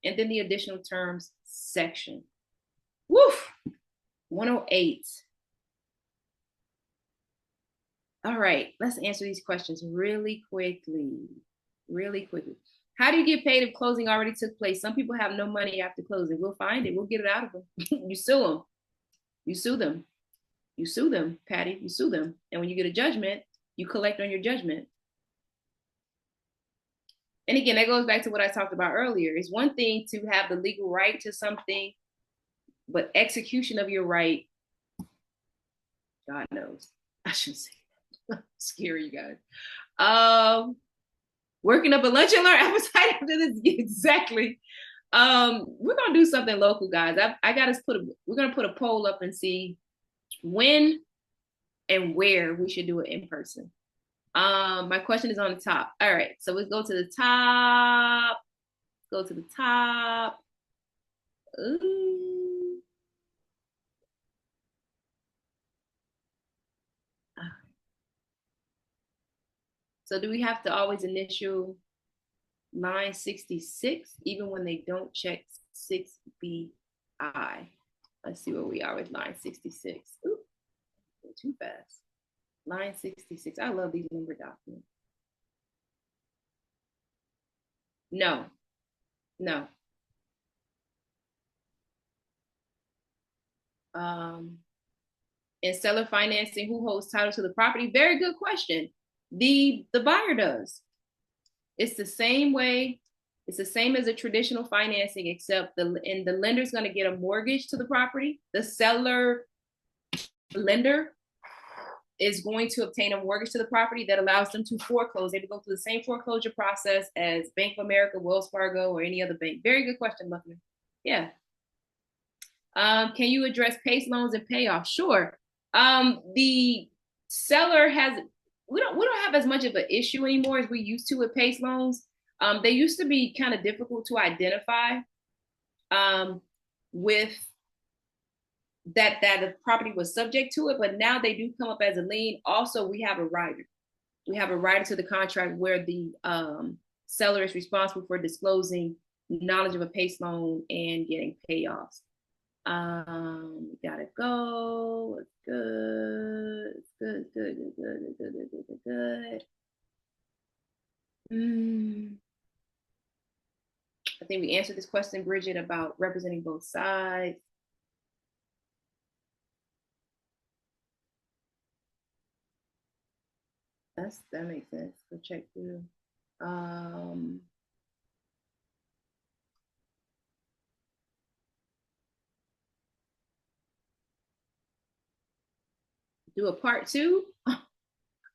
And then the additional terms section. Woof. 108. All right, let's answer these questions really quickly. How do you get paid if closing already took place? Some people have no money after closing. We'll find it. We'll get it out of them. You sue them. You sue them. You sue them, Patty. You sue them. And when you get a judgment, you collect on your judgment. And again, that goes back to what I talked about earlier. It's one thing to have the legal right to something, but execution of your right, God knows. I shouldn't say that. Scary, you guys. Working up a lunch and learn appetite after this. Exactly. We're gonna do something local, guys. I got us we're gonna put a poll up and see when and where we should do it in person. My question is on the top. All right, so let's go to the top. Go to the top. Ooh. So do we have to always initial line 66 even when they don't check 6BI? Let's see where we are with line 66. Ooh, too fast. Line 66. I love these number documents. No. In seller financing, who holds title to the property? Very good question. The buyer does. It's the same way. It's the same as a traditional financing, except the lender's going to get a mortgage to the property. The lender is going to obtain a mortgage to the property that allows them to foreclose. They would go through the same foreclosure process as Bank of America, Wells Fargo, or any other bank. Very good question, Luckman. Yeah. Can you address PACE loans and payoffs? Sure. The seller has we don't have as much of an issue anymore as we used to with PACE loans. They used to be kind of difficult to identify with that the property was subject to it, but now they do come up as a lien. Also, we have a rider. We have a rider to the contract where the seller is responsible for disclosing knowledge of a PACE loan and getting payoffs. Gotta go. It's good. It's good. Good. Good. Good. Good. Good. Good. Good. Good. I think we answered this question, Bridget, about representing both sides. That makes sense. Go check through. Do a part two.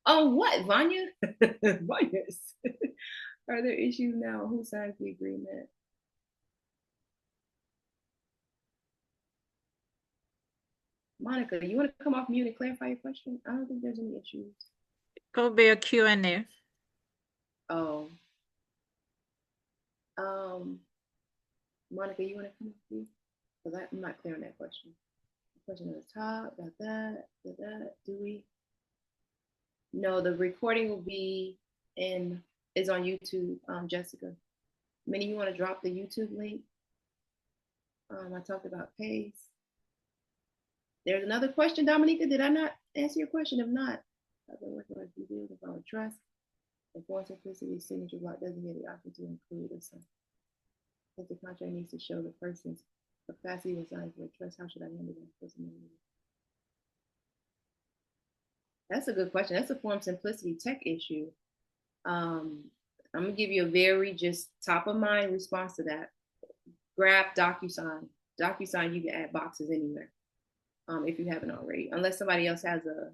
Oh, what, Vanya? Vanya's. Are there issues now? Who signs the agreement? Monica, you want to come off mute and clarify your question? I don't think there's any issues. Could be a Q&A. Oh. Monica, you want to come off mute? Because I'm not clear on that question. Question at the top, got that, do we? No, the recording will be is on YouTube, Jessica. Minnie, you want to drop the YouTube link? I talked about PACE. There's another question, Dominica. Did I not answer your question? If not, I've been working with due diligence on trust. And for simplicity, signature block doesn't get the option to include a sign. If the contract needs to show the person's capacity to sign for a trust, how should I handle that? That's a good question. That's a form simplicity tech issue. I'm gonna give you a very just top of mind response to that. Grab DocuSign. DocuSign, you can add boxes anywhere, if you haven't already, unless somebody else has a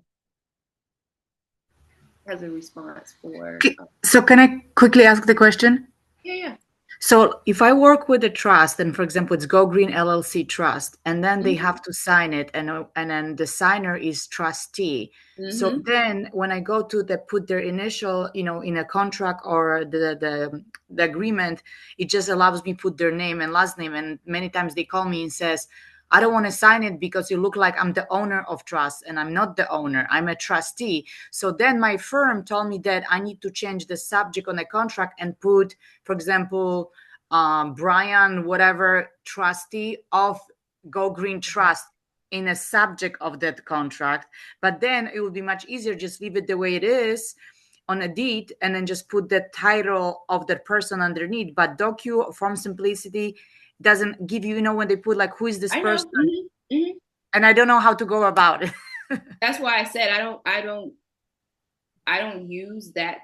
response for. So can I quickly ask the question? Yeah. So if I work with a trust, and for example, it's Go Green LLC trust, and then they have to sign it, and then the signer is trustee. So then when I go to put their initial, in a contract or the agreement, it just allows me put their name and last name. And many times they call me and says, I don't want to sign it because you look like I'm the owner of trust, and I'm not the owner. I'm a trustee. So then my firm told me that I need to change the subject on the contract and put, for example, Brian, whatever, trustee of Go Green Trust in a subject of that contract. But then it would be much easier, just leave it the way it is on a deed and then just put the title of that person underneath. But Form Simplicity doesn't give you, when they put like, who is this person? And I don't know how to go about it. That's why I said I don't use that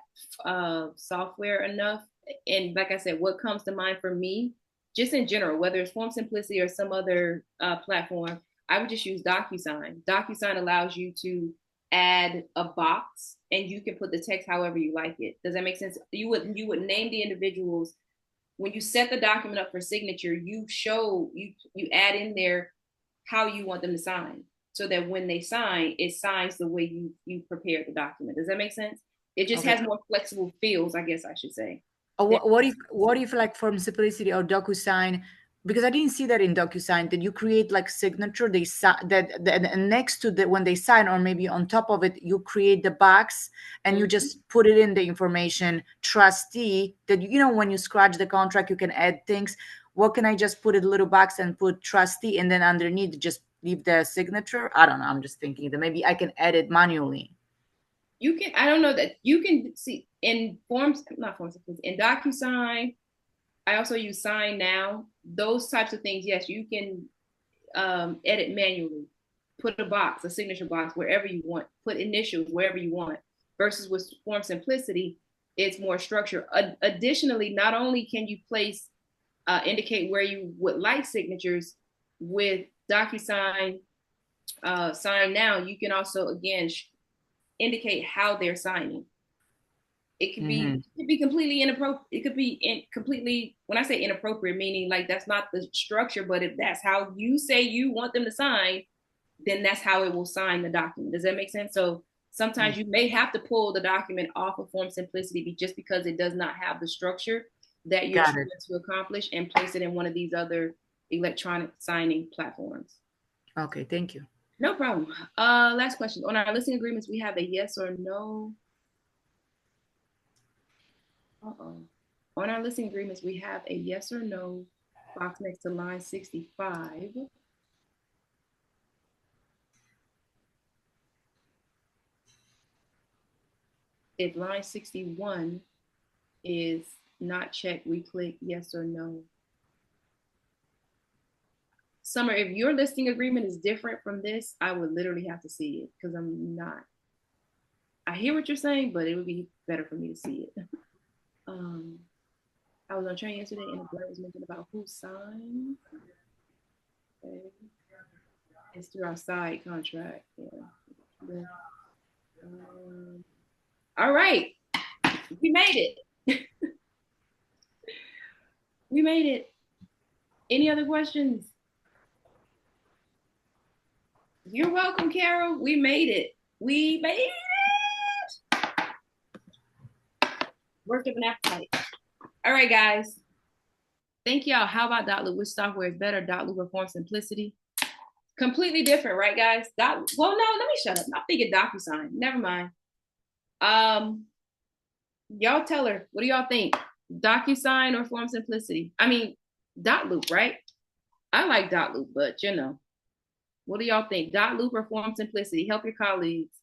software enough. And like I said, what comes to mind for me, just in general, whether it's Form Simplicity or some other platform, I would just use DocuSign. DocuSign allows you to add a box and you can put the text however you like it. Does that make sense? You would name the individuals. When you set the document up for signature, you add in there how you want them to sign, so that when they sign, it signs the way you prepared the document. Does that make sense? It just has more flexible feels, I guess I should say. What if like Form Simplicity or DocuSign? Because I didn't see that in DocuSign. Did you create like signature? And next to when they sign, or maybe on top of it, you create the box and you just put it in the information trustee. That when you scratch the contract, you can add things. What can I just put a little box and put trustee, and then underneath just leave the signature? I don't know. I'm just thinking that maybe I can edit manually. You can. I don't know that you can see in in DocuSign. I also use Sign Now. Those types of things, yes, you can edit manually. Put a signature box wherever you want. Put initials wherever you want. Versus with Form Simplicity, it's more structured. Additionally, not only can you indicate where you would like signatures with DocuSign, Sign Now, you can also again indicate how they're signing. It could be Mm-hmm. it could be completely inappropriate. It could be completely, when I say inappropriate, meaning like that's not the structure, but if that's how you say you want them to sign, then that's how it will sign the document. Does that make sense? So sometimes you may have to pull the document off of Form Simplicity just because it does not have the structure that you're Got trying it. to accomplish, and place it in one of these other electronic signing platforms. Okay, thank you. No problem. Last question. On our listing agreements, we have a yes or no. Uh-oh. On our listing agreements, we have a yes or no box next to line 65. If line 61 is not checked, we click yes or no. Summer, if your listing agreement is different from this, I would literally have to see it because I'm not. I hear what you're saying, but it would be better for me to see it. I was on train yesterday and the blurb was mentioned about who signed. Okay. It's through our side contract. Yeah. All right. We made it. We made it. Any other questions? You're welcome, Carol. We made it. We made it. Worked up an appetite. All right, guys. Thank y'all. How about Dotloop? Which software is better, Dotloop or Form Simplicity? Completely different, right, guys? Well, no, let me shut up. I'm thinking DocuSign. Never mind. Y'all tell her. What do y'all think? DocuSign or Form Simplicity? I mean, Dotloop, right? I like Dotloop, but you know. What do y'all think? Dotloop or Form Simplicity? Help your colleagues.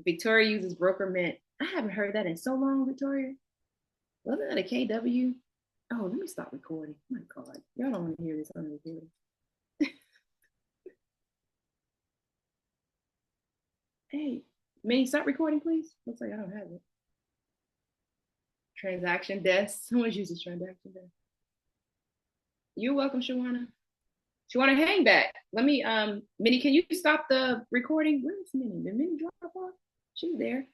Victoria uses Broker Mint. I haven't heard that in so long, Victoria. Wasn't that a KW? Oh, let me stop recording. Oh my God, y'all don't want to hear this on the recording. Hey, Minnie, stop recording, please. Looks like I don't have it. Transaction desk. Someone uses transaction desk. You're welcome, Shawana. Shawana, hang back. Let me, Minnie, can you stop the recording? Where's Minnie? Did Minnie drop off? She's there.